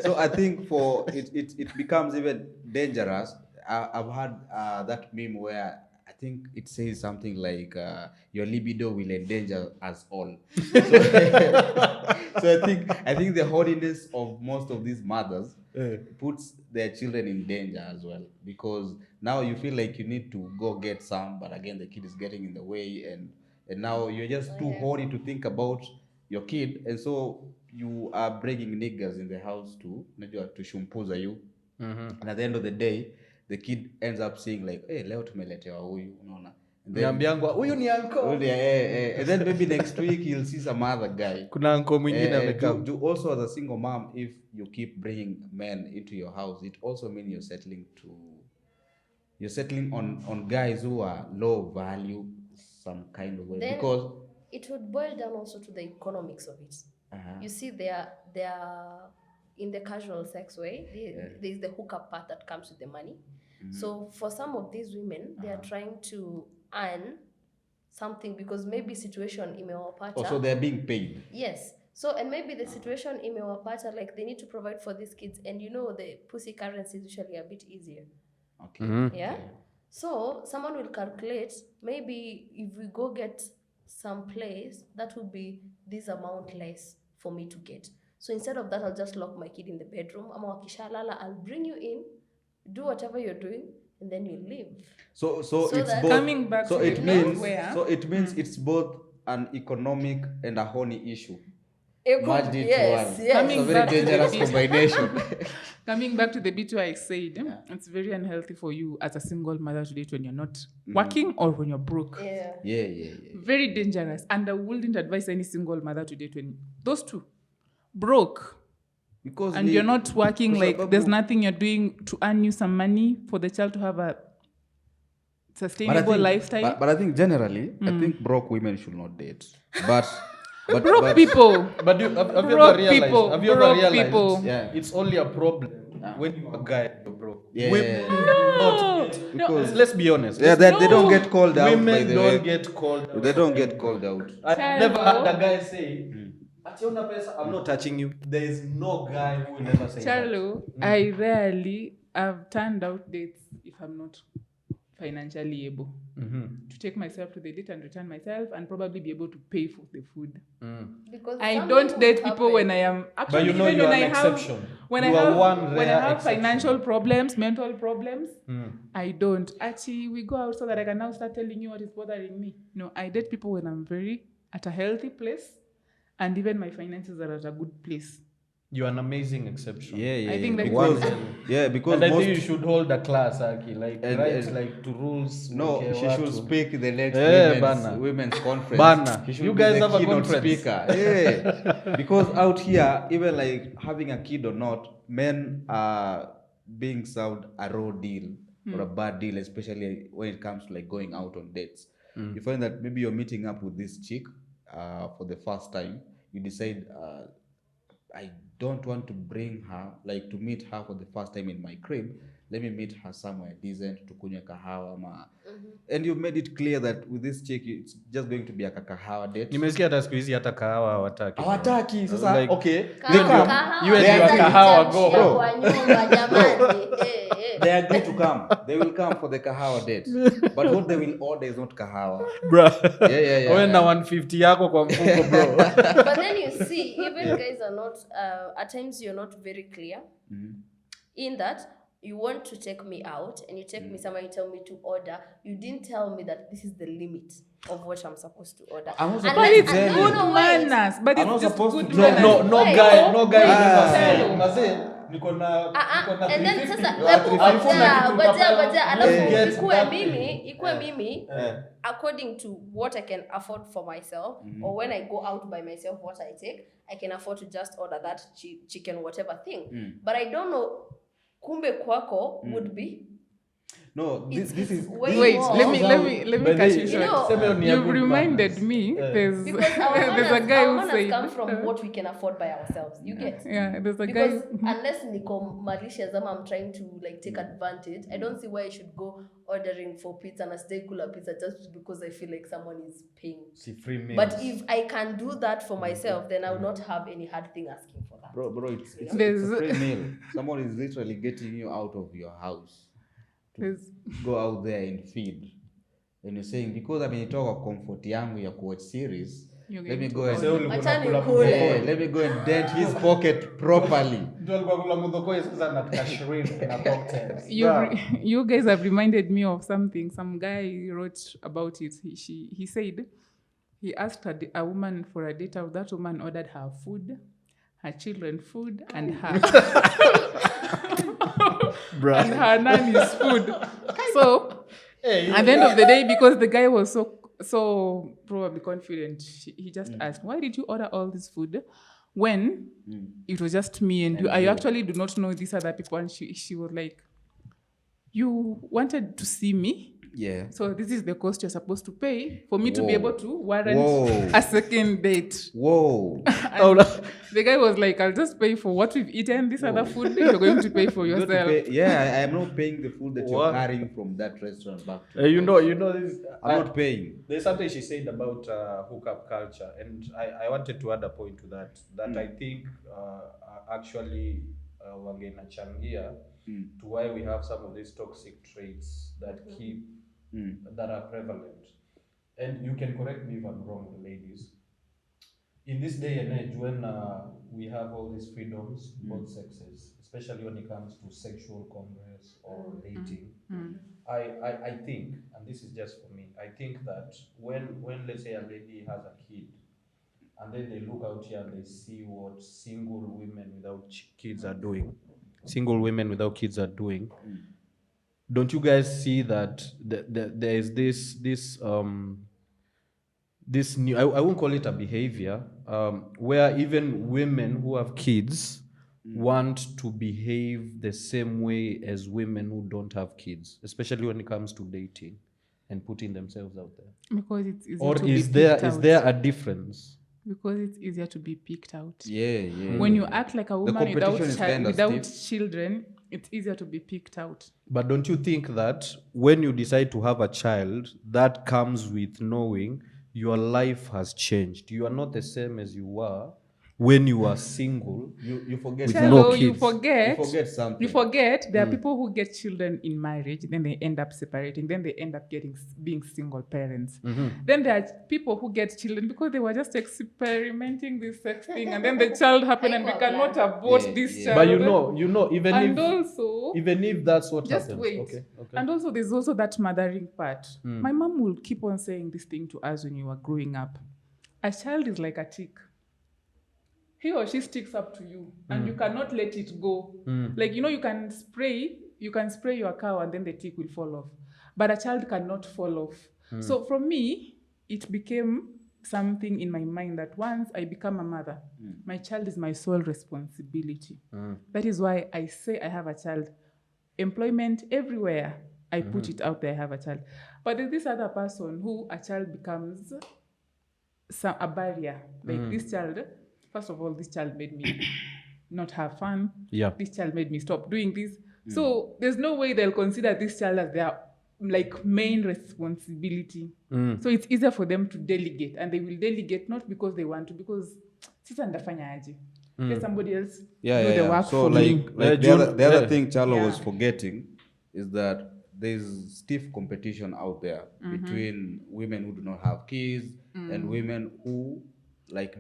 So I think for it becomes even dangerous. I've had that meme where I think it says something like your libido will endanger us all. So I think the horniness of most of these mothers puts their children in danger as well, because now you feel like you need to go get some, but again the kid is getting in the way, and and now you're just too horny to think about your kid, and so you are bringing niggas in the house to shumpuza you. And at the end of the day, the kid ends up saying like, hey, leo tumeletewa huyu, unaona. Niambiangwa huyu ni uncle. And then maybe next week he'll see some other guy. Kuna uncle mwingine amekaa. Also as a single mom, if you keep bringing men into your house, it also means you're settling on guys who are low value some kind of way. Then because it would boil down also to the economics of it. You see, they are in the casual sex way, there's the hookup part that comes with the money. So for some of these women, they are trying to earn something because maybe situation imewapata. Also, they're being paid. Yes. So, and maybe the situation imewapata, like they need to provide for these kids, and the pussy currency is usually a bit easier. Okay. Yeah. So someone will calculate, maybe if we go get some place, that would be this amount less for me to get. So instead of that, I'll just lock my kid in the bedroom. Ama wakishalala, I'll bring you in, do whatever you're doing, and then you leave. So it's both. Coming back So to it the means. where? So it means it's both an economic and a horny issue. Yes. It's a very dangerous combination. Coming back to the bit where I said, it's very unhealthy for you as a single mother to date when you're not working or when you're broke. Yeah. Very dangerous. And I wouldn't advise any single mother to date when those two broke. Because and you're not working, like there's nothing you're doing to earn you some money for the child to have a sustainable lifestyle. But I think generally, I think broke women should not date. But broke people. But have you ever realized? Yeah. It's only a problem when you're a guy, you're broke. Yeah. Women No. let's be honest. Yeah, they don't get called out. Women by the don't way. get called out. They don't get called out. I've never had a guy say, Ationa pesa, I'm not touching you. There is no guy who will never say Charlo, I rarely have turned out dates if I'm not financially able to take myself to the date and return myself and probably be able to pay for the food. Because I don't date people when I am actually, but even you're when an exception. When You I are have one when I rare have exception. financial problems, mental problems, I don't. Actually, we go out so that I can now start telling you what is bothering me. No, I date people when I'm very at a healthy place and even my finances are at a good place. You're an amazing exception. Yeah. I think that because and I most think you should hold a class, Aki, like to rules. no, okay, she should speak the next Bana. women's conference. Bana. She should You be guys the have a keynote conference. speaker. Yeah. Because out here, even like having a kid or not, men are being served a raw deal or a bad deal, especially when it comes to like going out on dates. You find that maybe you're meeting up with this chick for the first time. You decide, I don't want to bring her, like to meet her for the first time in my crib. Let me meet her somewhere decent, to kunywa kahawa ma. And you made it clear that with this chick, it's just going to be a kahawa date. Nimesikia hata siku hizi hata kahawa hawataki. Hawataki, sasa, Like, okay. You and your kahawa go. They agree to come. They will come for the kahawa date. But what they will order is not kahawa. Bro. Yeah. Wewe na 150 yako kwa mfuko, bro. But then you see, even guys are not, at times you're not very clear in that you want to take me out and you take me somewhere, you tell me to order. You didn't tell me that this is the limit of what I'm supposed to order. I'm not supposed But to it's tell good you. manners. But I'm not it's just supposed good to- manners. No Wait, guy oh, never say. Tell. Mazee, niko na And then 350. sasa You are 350 ngoja alafu Get ikuwe that mimi according to what I can afford for myself, or when I go out by myself what I take, I can afford to just order that chicken whatever thing. But I don't know kumbe kwako would be No, this is way Wait, more. let me catch you short. You You've reminded me. There's Because there's a guy who our said come from what we can afford by ourselves. You get? yeah, there's a guy. Because unless niko malicious, I'm trying to like take advantage. I don't see why I should go ordering for pizza and I stay cooler pizza just because I feel like someone is paying. See, free meals. But if I can do that for myself, then I will not have any hard thing asking for that. bro, it's a There's- free meal. Someone is literally getting you out of your house to go out there and feed. And you're saying, because I've been talking about comfort yangu ya watch series, let me go and let me go and dent his pocket properly. You guys have reminded me of something. Some guy wrote about it. He said, He asked a woman for a date out. That woman ordered her food, her children food, and her and her nanny's food. So at the end of the day, because the guy was so probably confident, he just asked, "Why did you order all this food when it was just me and you? I actually do not know these other people." And she was like, "You wanted to see me? Yeah. So this is the cost you're supposed to pay for me to be able to warrant a second date." Whoa. And the guy was like, "I'll just pay for what we've eaten. This other food you're going to pay for You got to yourself." pay- yeah, I am not paying the food that you're What? carrying from that restaurant back to You know this. I'm not paying. There's something she said about hookup culture, and I wanted to add a point to that. I think actually wangenachangia to why we have some of these toxic traits that that are prevalent. And you can correct me if I'm wrong, ladies. In this day and age, when we have all these freedoms, both sexes, especially when it comes to sexual congress or dating, I think, and this is just for me, I think that when let's say a lady has a kid, and then they look out here and they see what single women without kids are doing, don't you guys see that there is this new, I won't call it a behavior, where even women who have kids want to behave the same way as women who don't have kids, especially when it comes to dating and putting themselves out there? Because it's easier Or to be is picked out. there a difference? Because it's easier to be picked out. Yeah. When you act like a woman competition is kinda without stiff. children, it's easier to be picked out. But don't you think that when you decide to have a child, that comes with knowing your life has changed? You are not the same as you were when you were single. You forget With something. no Hello, kids. you forget. You forget something. You forget there are people who get children in marriage, then they end up separating, then they end up being single parents. Then there are people who get children because they were just experimenting this sex thing, and then the child happened, and we cannot abort this child. But you know, and also, even if that's what just happens. wait. Okay. And also, there's also that mothering part. My mom will keep on saying this thing to us when you were growing up. A child is like a tick. He or she sticks up to you, and you cannot let it go. Like, you can spray your cow, and then the tick will fall off. But a child cannot fall off. So for me, it became something in my mind that once I become a mother, my child is my sole responsibility. That is why I say I have a child. Employment everywhere, I put it out there, I have a child. But there's this other person who a child becomes a barrier. Like this child, first of all, this child made me not have fun. Yeah. This child made me stop doing this. So there's no way they'll consider this child as their main responsibility. So it's easier for them to delegate, and they will delegate not because they want to, because sasa ndafanya aje. Let somebody else do the work So for me. the other thing Charlo was forgetting is that there's stiff competition out there between women who do not have kids and women who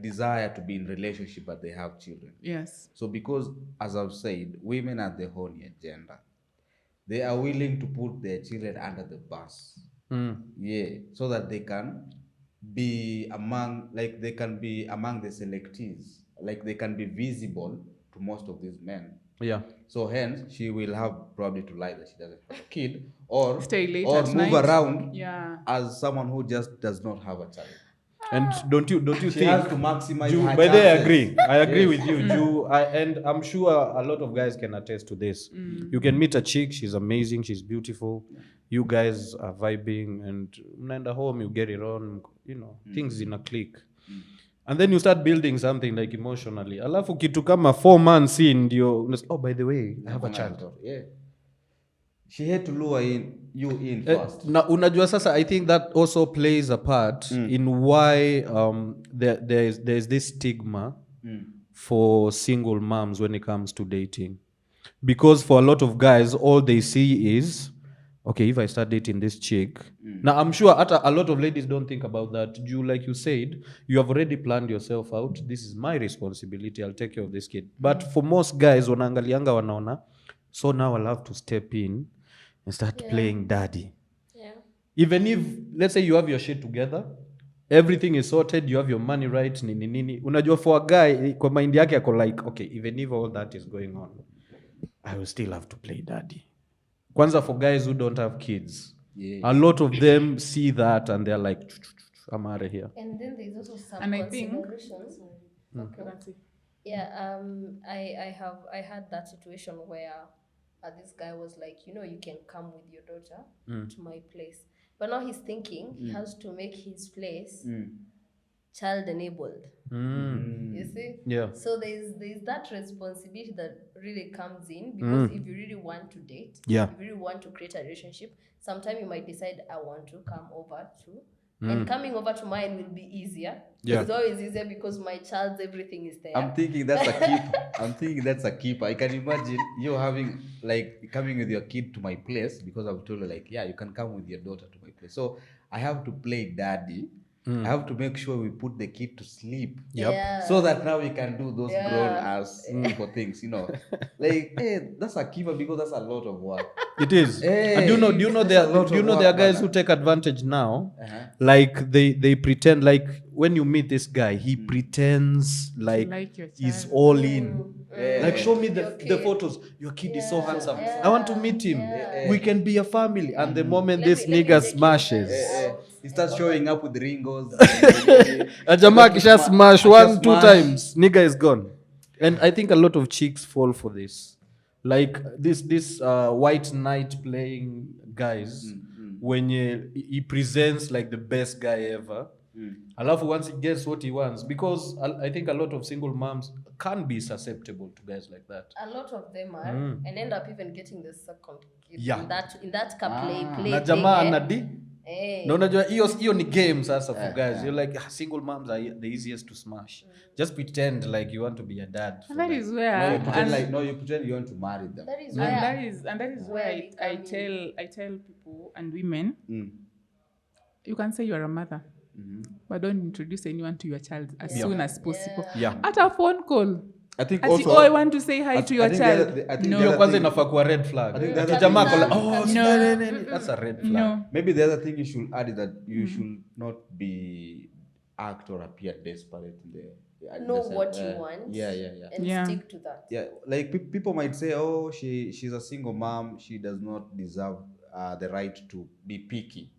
desire to be in relationship but they have children. Yes. So because, as I've said, women are the horny agenda. They are willing to put their children under the bus. So that they can be among the selectees. Like they can be visible to most of these men. Yeah. So hence she will have probably to lie that she doesn't have a kid, or Stay late or at move night. around as someone who just does not have a child. And don't you She think has to maximize her but they chances. I agree with you, Ju. And I'm sure a lot of guys can attest to this. You can meet a chick, she's amazing, she's beautiful. You guys are vibing, and mnaenda home, you get it on, things in a click. And then you start building something like emotionally. Alafu kitu kama 4 months in, oh, by the way, I have a child. Yeah. She had to lure you in first. Na unajua sasa, I think that also plays a part in why there's this stigma for single moms when it comes to dating. Because for a lot of guys, all they see is, okay, if I start dating this chick. Now, I'm sure a lot of ladies don't think about that. You, like you said, you have already planned yourself out. This is my responsibility. I'll take care of this kid. But for most guys, wanaangalianga wanaona, so now I'll have to step in and start playing daddy. Yeah. Even if, let's say you have your shit together, everything is sorted, you have your money right, nini. Unajua for a guy, kwa mind yake ako like, okay, even if all that is going on, I will still have to play daddy. Kwanza for guys who don't have kids, a lot of them see that and they're like, I'm out of here. And then there's also some And I think- considerations. Yeah, I had that situation where this guy was like, you can come with your daughter to my place. But now he's thinking he has to make his place child enabled. You see? Yeah. So there's that responsibility that really comes in, because if you really want to date, Yeah. if you really want to create a relationship, sometime you might decide, I want to come over to, and coming over to mine will be easier. Yeah. It's always easier because my child's everything is there. I'm thinking that's a keeper. I can imagine you having, like, coming with your kid to my place, because I've told you, like, yeah, you can come with your daughter to my place. So I have to play daddy. I have to make sure we put the kid to sleep. Yep. Yeah. So that now we can do those Yeah. grown ass people things, Like, hey, that's a keeper, because that's a lot of work. It is. Hey, And do you know there that's a lot do you of know there are work, guys brother. who take advantage now? Uh-huh. Like they pretend, like when you meet this guy, he pretends like like your he's child. all in. Yeah. Like, show me Your the kid. photos. Your kid is so Yeah. handsome. Yeah. I want to meet him. Yeah. We can be a family. And the moment Let this me nigga take you smashes, guys. He starts showing up with ringos. a jamaa kisha smash one, two smash. times, nigga is gone. And I think a lot of chicks fall for this. Like this white knight playing guys, when he presents like the best guy ever. Alafu once he gets what he wants, because I think a lot of single moms can be susceptible to guys like that. A lot of them are, and end up even getting the second kid Yeah. in that play Na thing, jamaa eh? anadi. Eh. Na unajua hiyo ni game sasa for guys. You're like, single moms are the easiest to smash. Just pretend like you want to be a dad. And that is where You and pretend you want to marry them. That is and where that is where where we I come tell people and women, Mm. you can say you're a mother, but don't introduce anyone to your child as Yeah. soon as possible. Yeah. At a phone call. I think Ati, also. I want to say hi to your I think the child. other- I think No. the Hiyo other kwanza thing- inafaa kuwa red flag. I think Ati that's jamaa the ako like, thing. No. that's a red flag. No. Maybe the other thing you should add is that you should not be act or appear desperate in the. know what you want. Yeah. And Yeah. stick to that. Yeah, like people might say, oh, she's a single mom, she does not deserve the right to be picky.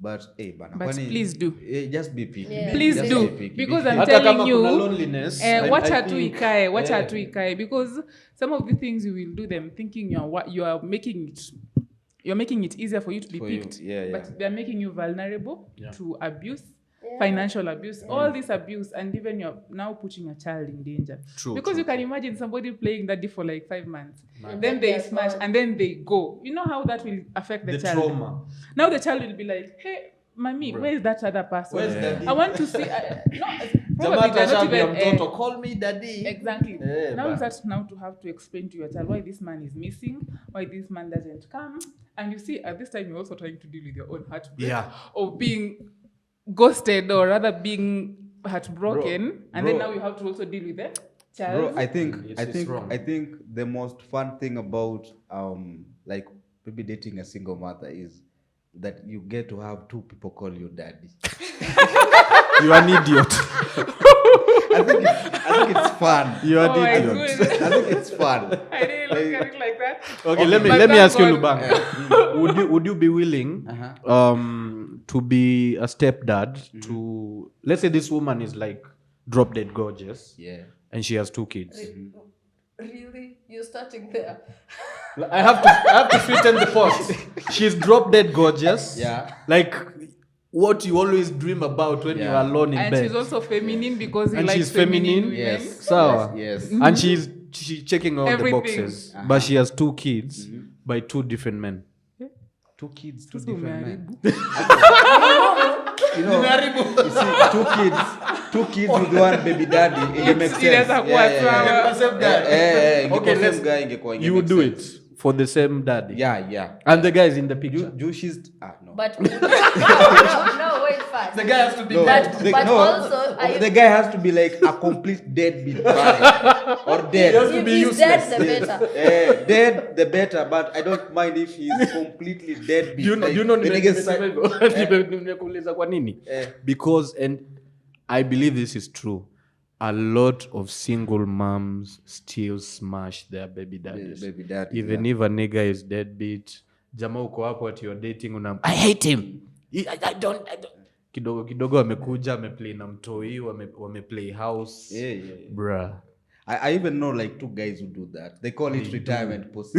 But hey, bana, But kwani- please do. Just be picky. Yeah. Please Just do, be picky. because Be I'm picky. Hata telling kama you, kuna loneliness, I wacha tu think- ikae, wacha yeah. tu ikae, because some of the things you will do them thinking you are making it easier for you to be For you, picked, yeah. but they're making you vulnerable to abuse, Yeah. financial abuse, all this abuse, and even you're now putting a child in danger. True, Because true, you can imagine somebody playing daddy for like 5 months, And then they they're smash, gone. and then they go. You know how that will affect the The child. trauma. Now the child will be like, hey, mommy, where is that other person? Where's daddy? I want to see. No, Jamaa probably they're not atashabia even. mtoto, call me daddy. Exactly. Eh, Now but- you start now to have to explain to your child why this man is missing, why this man doesn't come, and you see at this time you're also trying to deal with your own heartbreak Yeah. of being ghosted or rather being heartbroken, and then bro. now you have to also deal with the child. Bro, I think It's wrong. I think the most fun thing about like maybe dating a single mother is that you get to have two people call you daddy. You are an idiot. I think it's fun. You are Oh my an idiot. goodness. I think it's fun. I didn't look at it like that. Okay, let me But thank ask you, God- Lubang. Would you be willing to be a stepdad to, let's say this woman is like drop dead gorgeous, Yeah. and she has 2 kids. Really? You're starting there. I have to sweeten the pot. She's drop dead gorgeous. Yeah. Like what you always dream about when Yeah. you're alone in And bed. she's also feminine because he And likes she's feminine feminine. women. Yes. Sawa. Yes. And she's checking all Everything. the boxes. But she has 2 kids by 2 different men. 2 kids, 2 Sasa different men. umeharibu. You know, you see, 2 kids with one baby daddy, it makes sense. Inaweza kuwa sawa. Okay, Okay, let's- guy ingekuwa You would do make it sense. for the same daddy. Yeah. And the guy is in the picture. She's no. But no, wait first. The guy has to be No. dead. But No. also, the guy has to be like a complete deadbeat parent or dead. If he's dead, the better. Dead the better, but I don't mind if he's completely deadbeat. Do you know the nigga nimekuuliza kwa nini? Because, and I believe this is true, a lot of single moms still smash their baby daddies. Even if a nigga is deadbeat, jamaa uko hapo at you're dating I hate him. I don't. Kidogo amekuja ameplay na mtoi, wameplay house. Bruh. I even know like 2 guys who do that. They call it retirement pussy.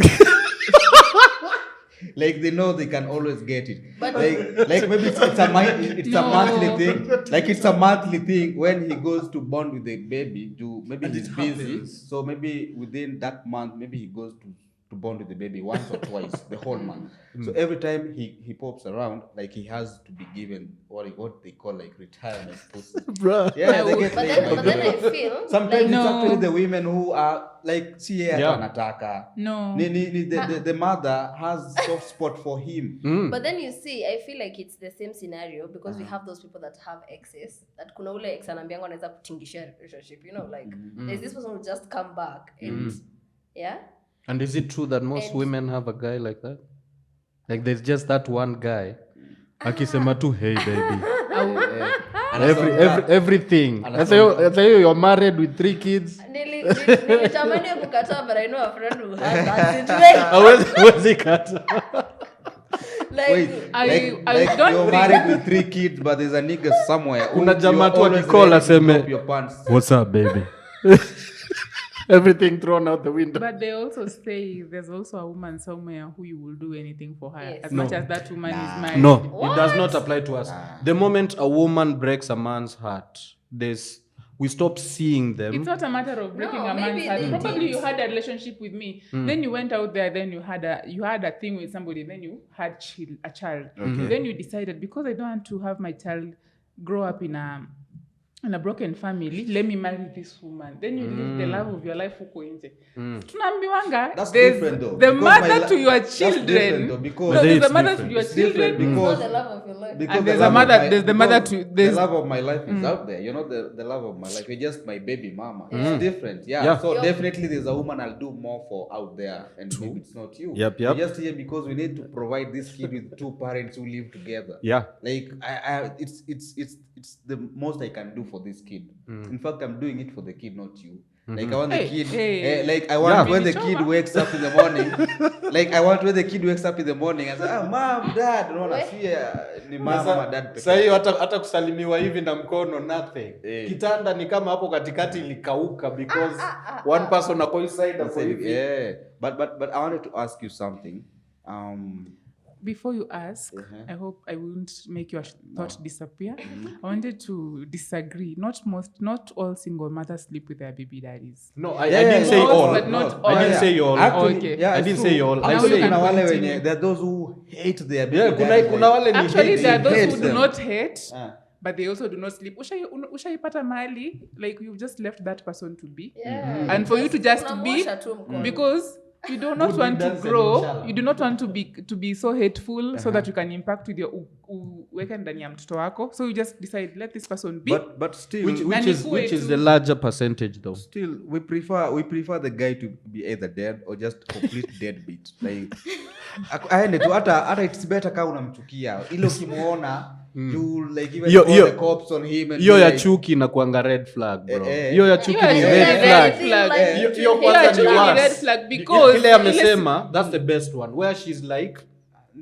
Like they know they can always get it. But like maybe it's a monthly thing. Like it's a monthly thing when he goes to bond with the baby. Maybe he's busy, so maybe within that month, maybe he goes to bond with the baby once or twice the whole month. So every time he pops around, like he has to be given what they call like retirement pussy. Bruh. Yeah, they get but then I feel sometimes like, it's actually the women who are like anataka. No. The mother has soft spot for him. But then you see, I feel like it's the same scenario because we have those people that have exes that kuna ule ex anambianga anaweza kutingisha relationship, you know, like there's this person who just come back and yeah. And is it true that most women have a guy like that? Like there's just that one guy. Akisema tu, hey baby. Everything. I say you're married with 3 kids. Nilitamani kukataa, but I know a friend who has that situation. Hawezi kata. Wait, I don't you're married with 3 kids, but there's a nigga somewhere. Kuna jamaa tu akikola aseme, what's up baby? Everything thrown out the window. But they also say there's also a woman somewhere who you will do anything for her, Yes. as much as that woman is married. No, What? it does not apply to us. The moment a woman breaks a man's heart, we stop seeing them. It's not a matter of breaking No, a man's maybe heart. they Probably did. you had a relationship with me. Then you went out there. Then you had a thing with somebody. Then you had a child. Then you decided, because I don't want to have my child grow up in a broken family, let me marry this woman. Then you leave the love of your life huko nje. Tunaambiwanga That's there's different though. the because mother to your that's different children. though, because No, there's It's the mother to different. your it's different children. because Not the love of your life. because And the there's love a mother- of my- there's the mother because to- there's- the love of my life is out there. You're not the love of my life. You're just my baby mama. It's different. Yeah. So Yo. definitely there's a woman I'll do more for out there, and maybe it's not you. Yep. You're just here because we need to provide this kid with 2 parents who live together. Yeah. Like it's the most I can do for this kid. In fact, I'm doing it for the kid, not you. Like I want the Hey, kid. hey. Like I want when the Choma. kid wakes up in the morning. Like I want when the kid wakes up in the morning and say, mom, dad, unaona si ni mama ama dad pekee. Sasa hiyo hata kusalimiwa hivi na mkono nothing. Kitanda ni kama hapo katikati ilikauka because one person ako inside ako hivi. Yeah. But I wanted to ask you something. Before you ask, I hope I won't make your thought disappear. I wanted to disagree. Not all single mothers sleep with their baby daddies. No, I Yeah, didn't say most, all. but not all. I didn't say all. Actually, Okay. yeah, I it's didn't true. say all. I Now said you can kuna wale continue. wenye there are those who hate their baby Yeah, daddy. kuna wale ni Actually, hate. there are those hates who do them. not hate, Ah. but they also do not sleep. Ushaipata mahali, like you've just left that person to be. Yeah. And for you to just be, Unamwosha tu mkono. because you do not Good want to riddance and grow, inshallah. you do not want to be so hateful so that you can impact with your uweke ndani ya mtoto wako. So you just decide, let this person be. But still Which Nani is kuwe tu. the larger percentage though? still we prefer the guy to be either dead or just complete deadbeat. Like aende tu hata it's better kama unamchukia. Ile ukimuona you like even Yo- call yo- the cops on him and Hiyo be ya like, chuki na kuanga red flag bro. Eh. Hiyo ya chuki Hiyo ni ya red chuki flag. red flag. Like, Hiyo Hiyo kwanza chuki ni ni worse. red flag because Ile amesema that's the best one where she's like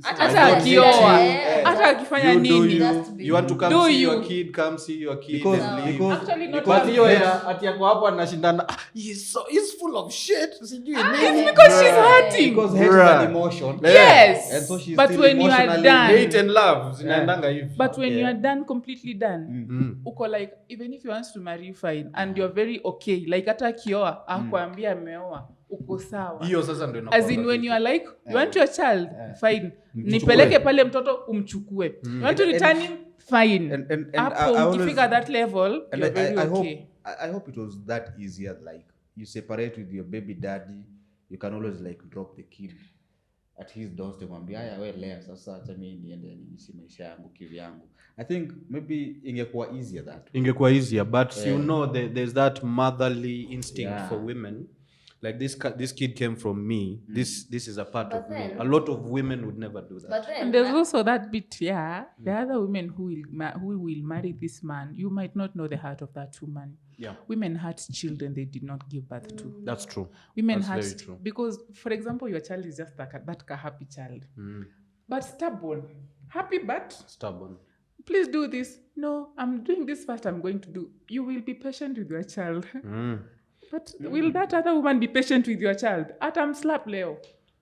hata I don't akioa, hate hata akifanya you do nini. Just be- you want to come Do see you. your kid, come see your kid because and leave. because Actually not But one. hiyo ya ati yako hapo anashindana he's full of shit sijui nini. It's because she's hurting. because hate is Bruh. an emotion. Yes. And so she's But still when you are emotionally- done, Hate and love zinaendanga hivi. but when Okay. you are done, completely done, uko like, even if you want to marry, fine, and you're very okay, like hata akioa akwambia ameoa, uko sawa. Hiyo sasa ndio inakuwa. As in when you are like, you want your child, fine, nipeleke pale mtoto umchukue. You want to return him, fine. And Hapo I always- ukifika that level, And you're very I hope okay. I hope it was that easier. Like you separate with your baby daddy, you can always like drop the kid. at his doorstep mwambia haya we lea sasa acha mimi niende niishi maisha yangu kivyangu. I think maybe ingekuwa easier that. Ingekuwa easier, but you know there's that motherly instinct for women. Like this kid came from me. This is a part of me. A lot of women would never do that. But then, and there's also that bit, the other women who will marry this man, you might not know the heart of that woman. Yeah. Women had children they did not give birth to. That's true. Women That's had very true. because, for example, your child is just that happy child, but stubborn, happy but Stubborn. please do this. No, I'm doing this first. I'm going to do. You will be patient with your child. But will that other woman be patient with your child? Slap leo.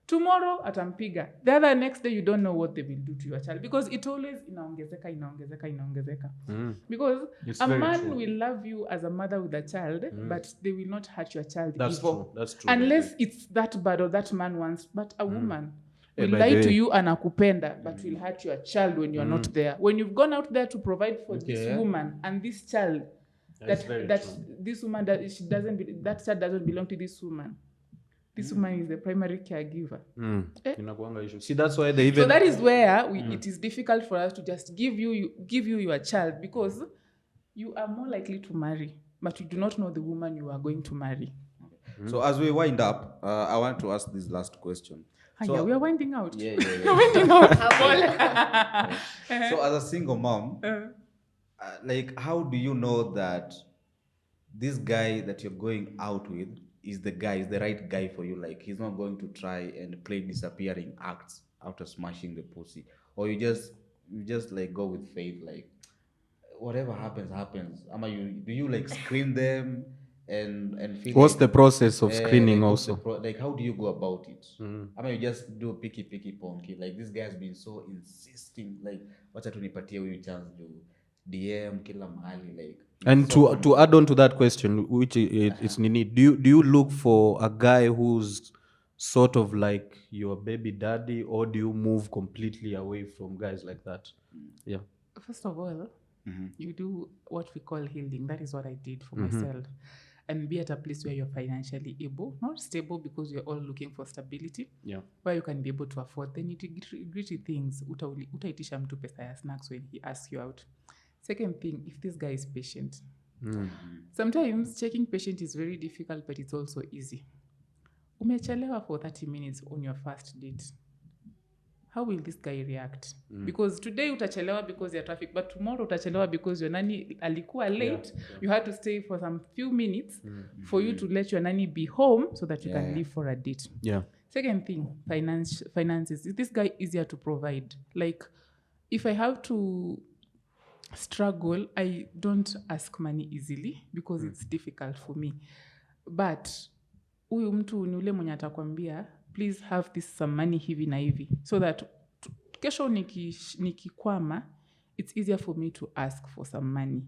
Tomorrow atampiga. The other next day you don't know what they will do to your child because it always inaongezeka. Because it's a man true. will love you as a mother with a child, but they will not hurt your child. That's true. That's true. Unless it's that bad or that man wants. But a woman will by lie the to way. you anakupenda, but will hurt your child when you're not there. When you've gone out there to provide for this woman and this child, that this woman that child doesn't belong to this woman. This woman is the primary caregiver. Inakuanga issue. See, that's why they even. So that is where it is difficult for us to just give you your child because you are more likely to marry, but you do not know the woman you are going to marry. So as we wind up, I want to ask this last question. So, we are winding out. Yeah. We're winding out. So as a single mom, like how do you know that this guy that you're going out with is the right guy for you? Like he's not going to try and play disappearing acts after smashing the pussy, or you just like go with faith, like whatever happens. Do you like screen them and feel What's like, the process of screening like, also? Like how do you go about it? You just do picky ponky. Like this guy's been so insisting, like wacha tunipatie huyu chance do DM kila mahali, like. And to add on to that question, which it's Nini, do you look for a guy who's sort of like your baby daddy, or do you move completely away from guys like that? Yeah. First of all, you do what we call healing. That is what I did for myself. And be at a place where you're financially able, not stable because you're all looking for stability, where you can be able to afford the nitty-gritty things. Utaitisha mtu pesa ya snacks when he asks you out. Second thing, if this guy is patient. Sometimes checking patient is very difficult, but it's also easy. Umechelewa for 30 minutes on your first date. How will this guy react? Because today utachelewa because ya traffic, but tomorrow utachelewa because your nanny alikuwa late. You had to stay for some few minutes for you to let your nanny be home so that you can leave for a date. Yeah. Second thing, finances. Is this guy easier to provide? Like, if I have to struggle, I don't ask money easily because it's difficult for me. But huyu mtu ni ule mwenye atakwambia, please have this some money hivi na hivi, so that kesho nikikwama, it's easier for me to ask for some money.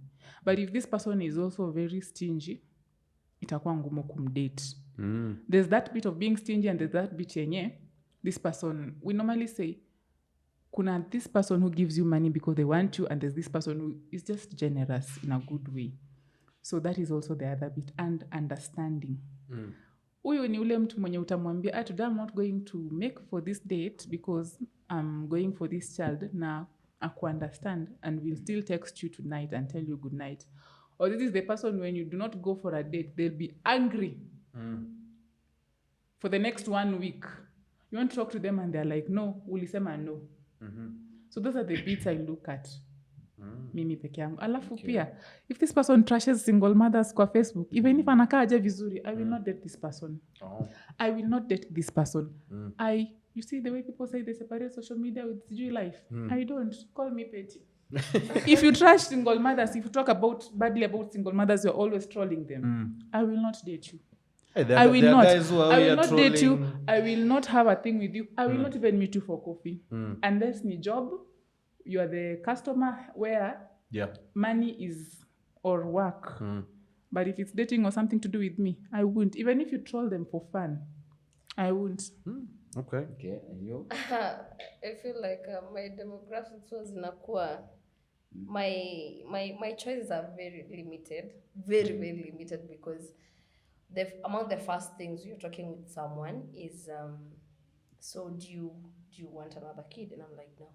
But if this person is also very stingy, itakuwa ngumu kumdate. There's that bit of being stingy and there's that bit yenye this person, we normally say, kuna this person who gives you money because they want you, and there's this person who is just generous in a good way. So that is also the other bit. And understanding. Huyu ni ule mtu mwenye utamwambia, today I'm not going to make for this date because I'm going for this child. Na aku understand and will still text you tonight and tell you good night. Or this is the person when you do not go for a date, they'll be angry for the next 1 week. You want to talk to them and they're like, no, ulisema no. So those are the bits I look at. Mimi peke yangu. Alafu pia, if this person trashes single mothers kwa Facebook, even if anakaa aje vizuri, I will not date this person. I will not date this person. You see the way people say they separate social media with life. I don't. Call me petty. If you trash single mothers, if you talk badly about single mothers, you're always trolling them. I will not date you. I will not date you. I will not have a thing with you. I will not even meet you for coffee. Unless ni job, you are the customer where money is or work. But if it's dating or something to do with me, I wouldn't. Even if you troll them for fun, I wouldn't. Okay. And you? I feel like my demographics was inakuwa my choices are very limited, very limited, because among the first things you're talking with someone is so do you want another kid? And I'm like, no,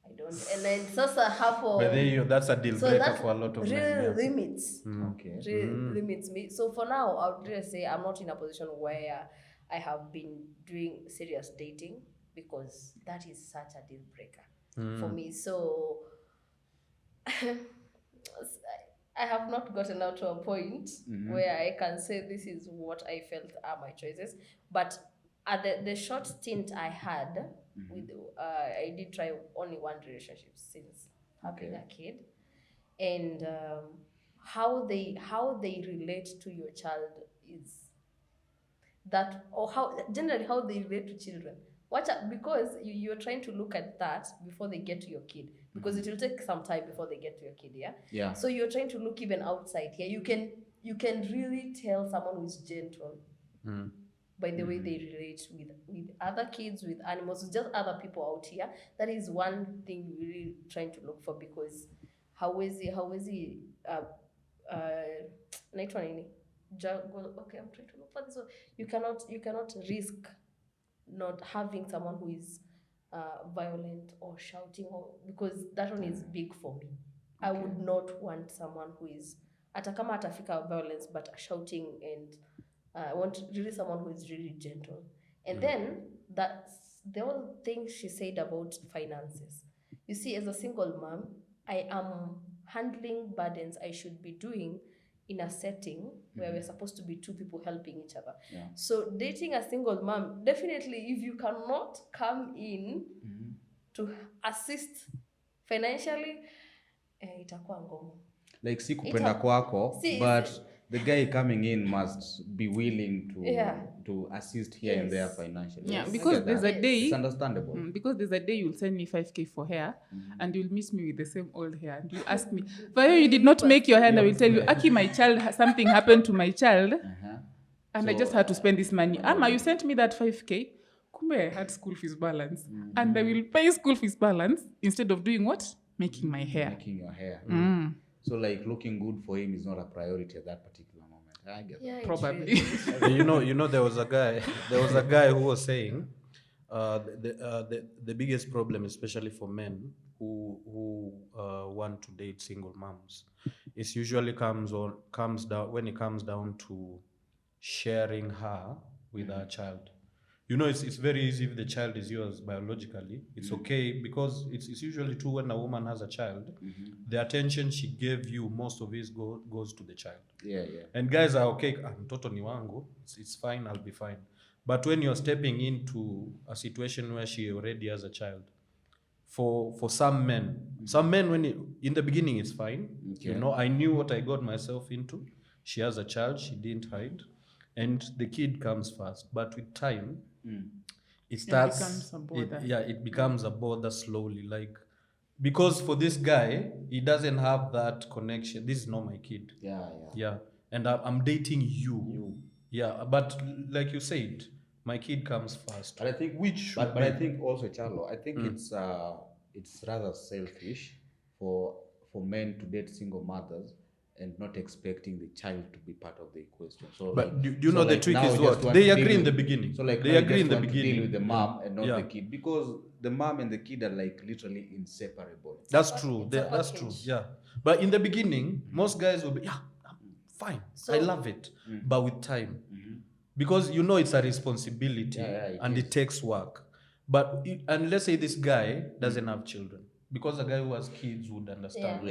I don't. And then sasa hapo, But then that's a deal breaker that for a lot of really men. Yeah. limits Okay. limits me. So for now, I would really say I'm not in a position where I have been doing serious dating, because that is such a deal breaker for me. So I have not gotten out to a point where I can say this is what I felt are my choices. But at the short stint I had with, I did try only one relationship since having a kid, and how they relate to your child is that, or how generally how they relate to children. Because you're trying to look at that before they get to your kid, because it will take some time before they get to your kid. Yeah. So you're trying to look even outside here. You can really tell someone who is gentle by the way they relate with other kids, with animals, with just other people out here. That is one thing we're really trying to look for, because hawezi naitwa nini, okay, I'm trying to look for this one. You cannot risk not having someone who is violent or shouting, or because that one is big for me. I would not want someone who is atakama atafika violence but shouting, and I want really someone who is really gentle. And then that's the other thing she said about finances. You see, as a single mom, I am handling burdens I should be doing in a setting where we're supposed to be two people helping each other. Yeah. So dating a single mom, definitely, if you cannot come in to assist financially, itakuwa ngumu. Like si kupenda kwako, but the guy coming in must be willing to assist here and there financially. Yeah, because there's a day. It's understandable. Because there's a day you'll send me 5K for hair, and you'll miss me with the same old hair, and you ask me, Vayo, you did not make your hair, and I will tell you, Aki, my child, something happened to my child, and I just had to spend this money. Amma, you sent me that 5K. Kumbe I had school fees balance, and I will pay school fees balance instead of doing what? Making my hair. Making your hair. So like looking good for him is not a priority at that particular moment. I get that. Probably. you know, there was a guy who was saying the biggest problem, especially for men who want to date single moms, is usually comes down when it comes down to sharing her with her child. You know, it's very easy if the child is yours biologically. It's okay, because it's usually true when a woman has a child. The attention she gave you, most of it goes to the child. Yeah. And guys are okay, mtoto ni wangu, it's fine, I'll be fine. But when you're stepping into a situation where she already has a child, for some men, when in the beginning it's fine. You know, I knew what I got myself into. She has a child, she didn't hide, and the kid comes first. But with time, it starts. It becomes a bother. It becomes a bother slowly. Like, because for this guy, he doesn't have that connection. This is not my kid. Yeah. And I'm dating you. Yeah, but like you said, my kid comes first. But I think but I think also, Charlo, I think it's rather selfish for men to date single mothers and not expecting the child to be part of the equation. So, but do you know the trick is what? They agree in the beginning. So like they agree in the beginning to beginning deal with the mom and not the kid, because the mom and the kid are like literally inseparable. That's true. That's true. Yeah. But in the beginning, most guys will be, fine. So, I love it. But with time, because you know it's a responsibility and it takes work. But and let's say this guy doesn't have children. Because a guy who has kids would understand.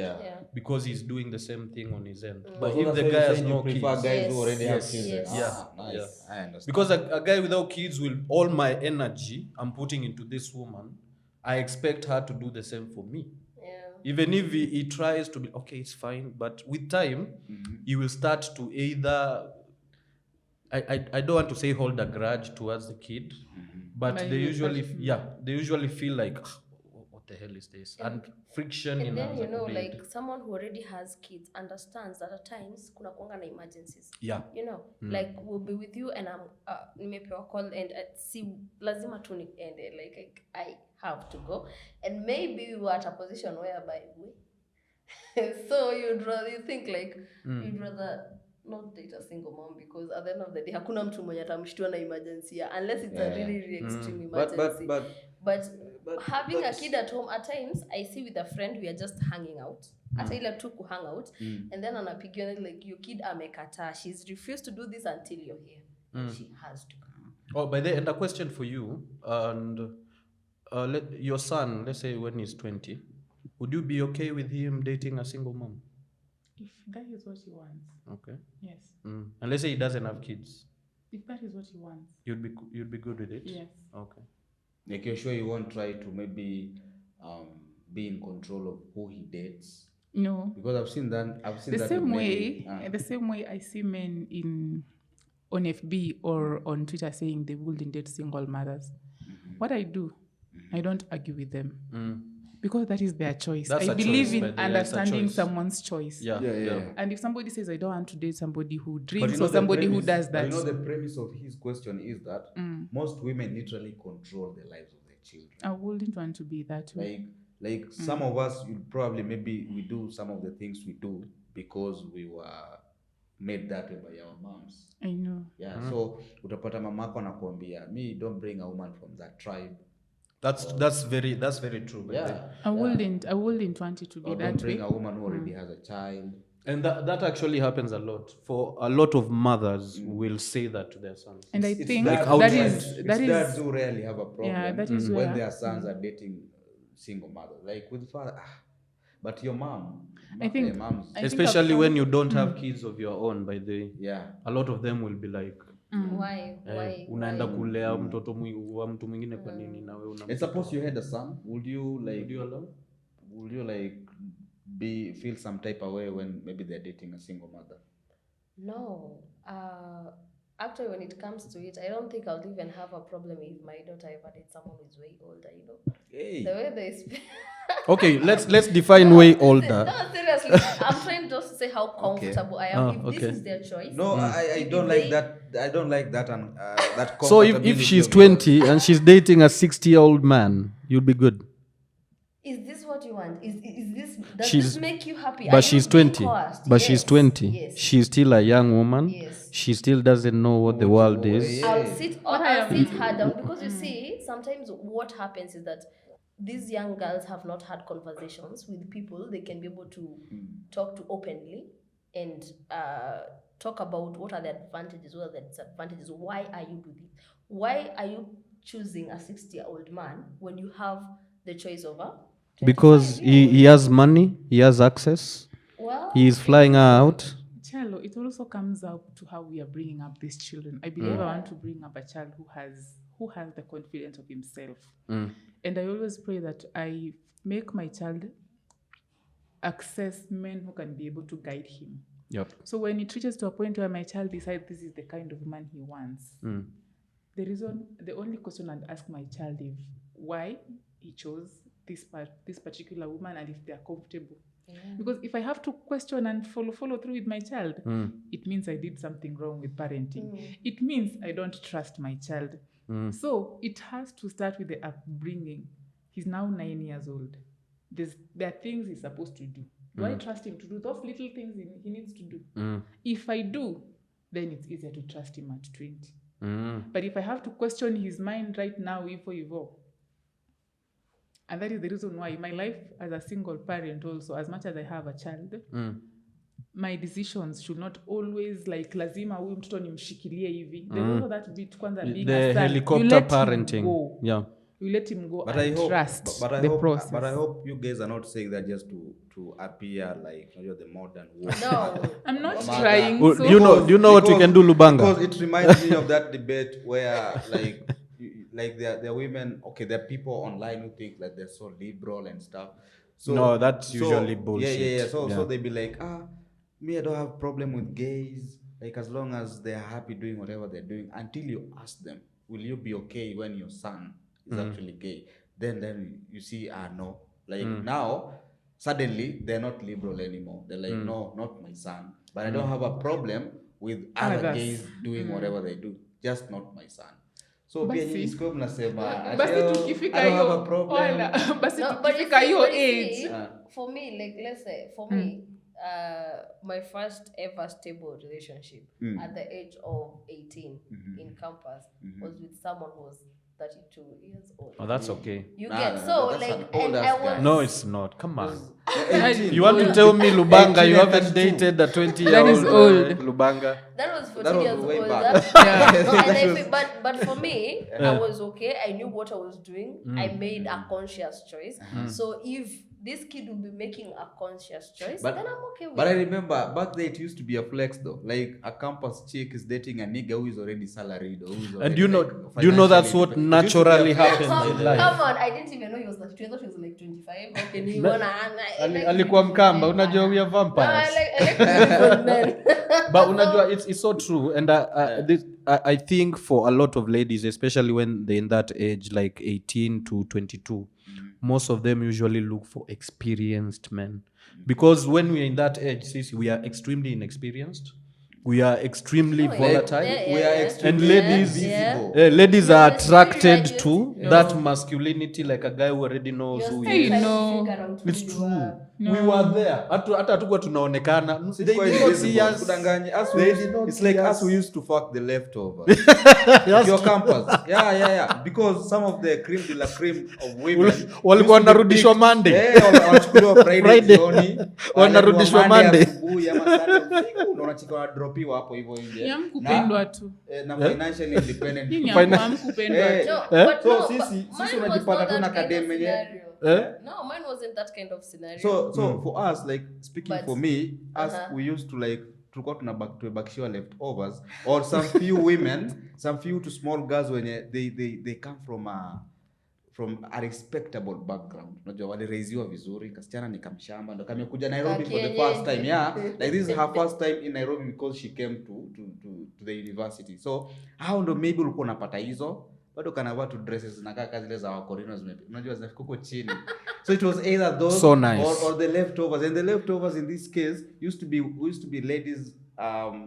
Because he's doing the same thing on his end. But if the guy has no kids, guys who already have children. Nice. I understand. Because a guy without kids will, all my energy I'm putting into this woman, I expect her to do the same for me. Even if he tries to be, okay, it's fine. But with time, he will start to either, I don't want to say hold a grudge towards the kid, but they usually feel like, what the hell is this? And friction and then you know, like someone who already has kids understands that at times kuna kuanga na emergencies. You know, like we'll be with you and I'm nimepewa call and see lazima tu niende, like I have to go, and maybe we were at a position whereby so you'd rather not date a single mom, because at the end of the day hakuna mtu mwenye atamshtua na emergency unless it's a really extreme emergency. But having a kid at home, at times I see with a friend, we are just hanging out. Hata ile tu ku hang out and then anapigiwa like your kid amekataa, she's refused to do this until you're here. She has to come. Oh, by the way, and a question for you, and your son, let's say when he's 20, would you be okay with him dating a single mom? If that is what he wants. Okay. Yes. And let's say he doesn't have kids. If that is what he wants. You'd be good with it? Yes. Okay. Like you're sure you won't try to maybe be in control of who he dates? No. Because I've seen that the same way I see men on FB or on Twitter saying they wouldn't date single mothers. What I do, I don't argue with them. Because that is their choice. I believe in understanding someone's choice. Yeah. And if somebody says, I don't want to date somebody who drinks or somebody who does that. The premise of his question is that most women literally control the lives of their children. I wouldn't want to be that way. Like some of us, we do some of the things we do because we were made that way by our moms. I know. Yeah. So utapata mamako anakuambia, me, don't bring a woman from that tribe. That's very true. Yeah. I wouldn't want it to be or that don't bring way. a woman who already has a child. And that actually happens a lot. For a lot of mothers will say that to their sons. And I think like that is dads who rarely have a problem. Yeah, that is when where their sons are dating single mothers. Like with father, but your mom. I think, especially when you don't have kids of your own, by the way. Yeah. A lot of them will be like, Why? unaenda kulea mtoto wa mtu mwingine kwa nini na wewe una. And suppose you had a son, would you feel some type of way when maybe they're dating a single mother? No. Actually, when it comes to it, I don't think I'll even have a problem if my daughter ever dates someone who's way older, you know. Hey. The way they Okay, let's define way older. No, seriously. I'm trying just to say how comfortable I am. If this is their choice. No, I don't like that. I don't like that and that. So if she's 20 and she's dating a 60-year-old man, you'll be good. Is this what you want? Does She's, this make you happy? But she's 20. But yes. she's 20. Yes. She's still a young woman. Yes. She still doesn't know what the world is. I'll sit her down because you see, sometimes what happens is that these young girls have not had conversations with people they can be able to talk to openly and talk about what are the advantages, what are the disadvantages, why are you doing this? Why are you choosing a 60-year-old man when you have the choice of a because he has money, he has access, he is flying out. Chalo, it also comes up to how we are bringing up these children. I believe I want to bring up a child who has the confidence of himself. And I always pray that I make my child access men who can be able to guide him. Yep. So when it reaches to a point where my child decides this is the kind of man he wants, the only question I'd ask my child is why he chose this particular woman and if they are comfortable. Because if I have to question and follow through with my child, it means I did something wrong with parenting. It means I don't trust my child. So it has to start with the upbringing. He's now 9 years old. There are things he's supposed to do. Do I trust him to do those little things he needs to do? If I do, then it's easier to trust him at 20. But if I have to question his mind right now, and that is the reason why my life as a single parent also, as much as I have a child, my decisions should not always like lazima huyu mtoto nimshikilie hivi. There's also that bit kwanza being the helicopter parenting. You let him go but and trust the process. But I hope you guys are not saying that just to appear like you're the modern woman. No, I'm not trying. Well, do you know what you can do, Lubanga? Because it reminds me of that debate where like there are women, okay, there are people online who think like they're so liberal and stuff. So no, that's usually bullshit. Yeah. So they be like, me, I don't have problem with gays. Like as long as they're happy doing whatever they're doing. Until you ask them, will you be okay when your son is actually gay? Then you see, no. Like now, suddenly they're not liberal anymore. They're like, no, not my son. But I don't have a problem with other gays doing whatever they do. Just not my son. So pia nyinyi siku mnasema basi tukifika hiyo age for me, like let's say for me, my first ever stable relationship at the age of 18 in campus was with someone who was 32 years old. Oh, that's okay. You Nah, get nah, so that's like an and old-ass I guy. was No, it's not. Come on. 18. You want to tell me, Lubanga, you 18 and haven't 32. dated a 20-year-old That is old. Lubanga? that was 14 That was years way old. back. Yeah. And I feel, but for me, I was okay. I knew what I was doing. I made a conscious choice. So if this kid will be making a conscious choice, But- then I'm okay with But I it. remember back then it used to be a flex though. Like a campus chick is dating a nigga who is already salaried or who is already, And you know, like, do you know that's financially what independent. It used to be a naturally flex. happens Come, in life? come on, I didn't even know he was 32. I thought he was like 25. Okay, you wanna Alikuwa mkamba, unajua we are vampires. I like beautiful men. But unajua, it's so true. And I think for a lot of ladies, especially when they're in that age, like 18 to 22, most of them usually look for experienced men. Because when we're in that age, sis, we are extremely inexperienced. We are extremely volatile. We are extremely ladies- visible. Ladies You're are the attracted spirit, to right? that masculinity, like a guy who already knows who he Hey, is. no. It's true. We were there. Hata hatukuwa tunaonekana. They It's quite did not see visible. us. Kudanganya. Us They we did not it's see like us. us who used to fuck the leftovers. That's Your true. campus. Yeah. Because some of the cream de la cream of women Walikuwa used to be wanarudishwa picked. Monday. Wanachukuliwa Friday Friday. jioni. Wanarudishwa Monday. Asubuhi ama Sunday usiku na unachika wanadropiwa hapo hivyo nje. Ni kupendwa tu. Na financially independent. Hii ni Fina- kupendwa Eh. tu. No, but So no, sisi mine was unajipata not tu na that kind of kadem yenye. scenario. No, mine wasn't that kind of scenario. So for us, like speaking But- for me, us we used to like tulikuwa tunabakishiwa leftovers or some few women, some few to small girls when they come from a respectable background. Unajua waliraiziwa vizuri, kasichana ni kamshamba ndo kamekuja Nairobi for the first time. Yeah, like this is her first time in Nairobi because she came to the university. So how ndo maybe ulikuwa unapata hizo bado kanavaa tu dresses zinakaa zile za wakorino unajua zinafika huko chini. So it was either those So nice. or the leftovers, and the leftovers in this case used to be ladies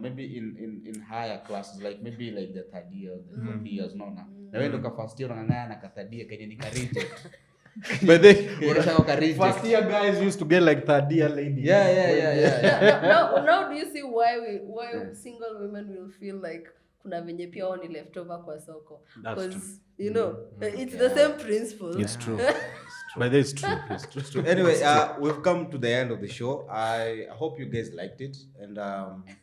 maybe in higher classes, like maybe like the third year, the fourth years, no. Na wewe ndo ka first year unang'ang'ana na kathadia kenye ni reject. But they Unataka ka reject. first year guys used to get like third year ladies. Yeah. Now do you see why single women will feel like kuna venye pia wao ni leftover kwa soko? That's Because you know, it's the same principle. It's true. But it's true. It's true. Anyway, we've come to the end of the show. I hope you guys liked it, and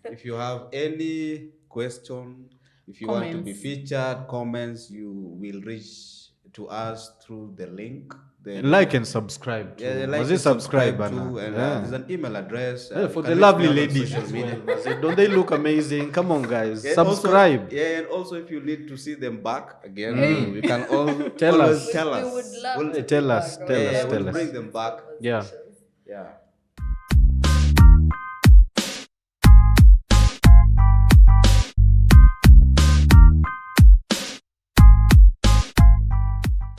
if you have any question, if you want to be featured, comments, you will reach to us through the link. Like and subscribe too. Yeah, like Must and subscribe too, and there's an email address. for you the can lovely reach me out on ladies social as media. well. Must Don't they look amazing? Come on, guys. And Subscribe. Also, and also if you need to see them back again, Mm. you can all Tell always us. tell We us. would love We'll- to Tell be us, back, tell right? us, we'll tell us. bring them back. Yeah. Yeah.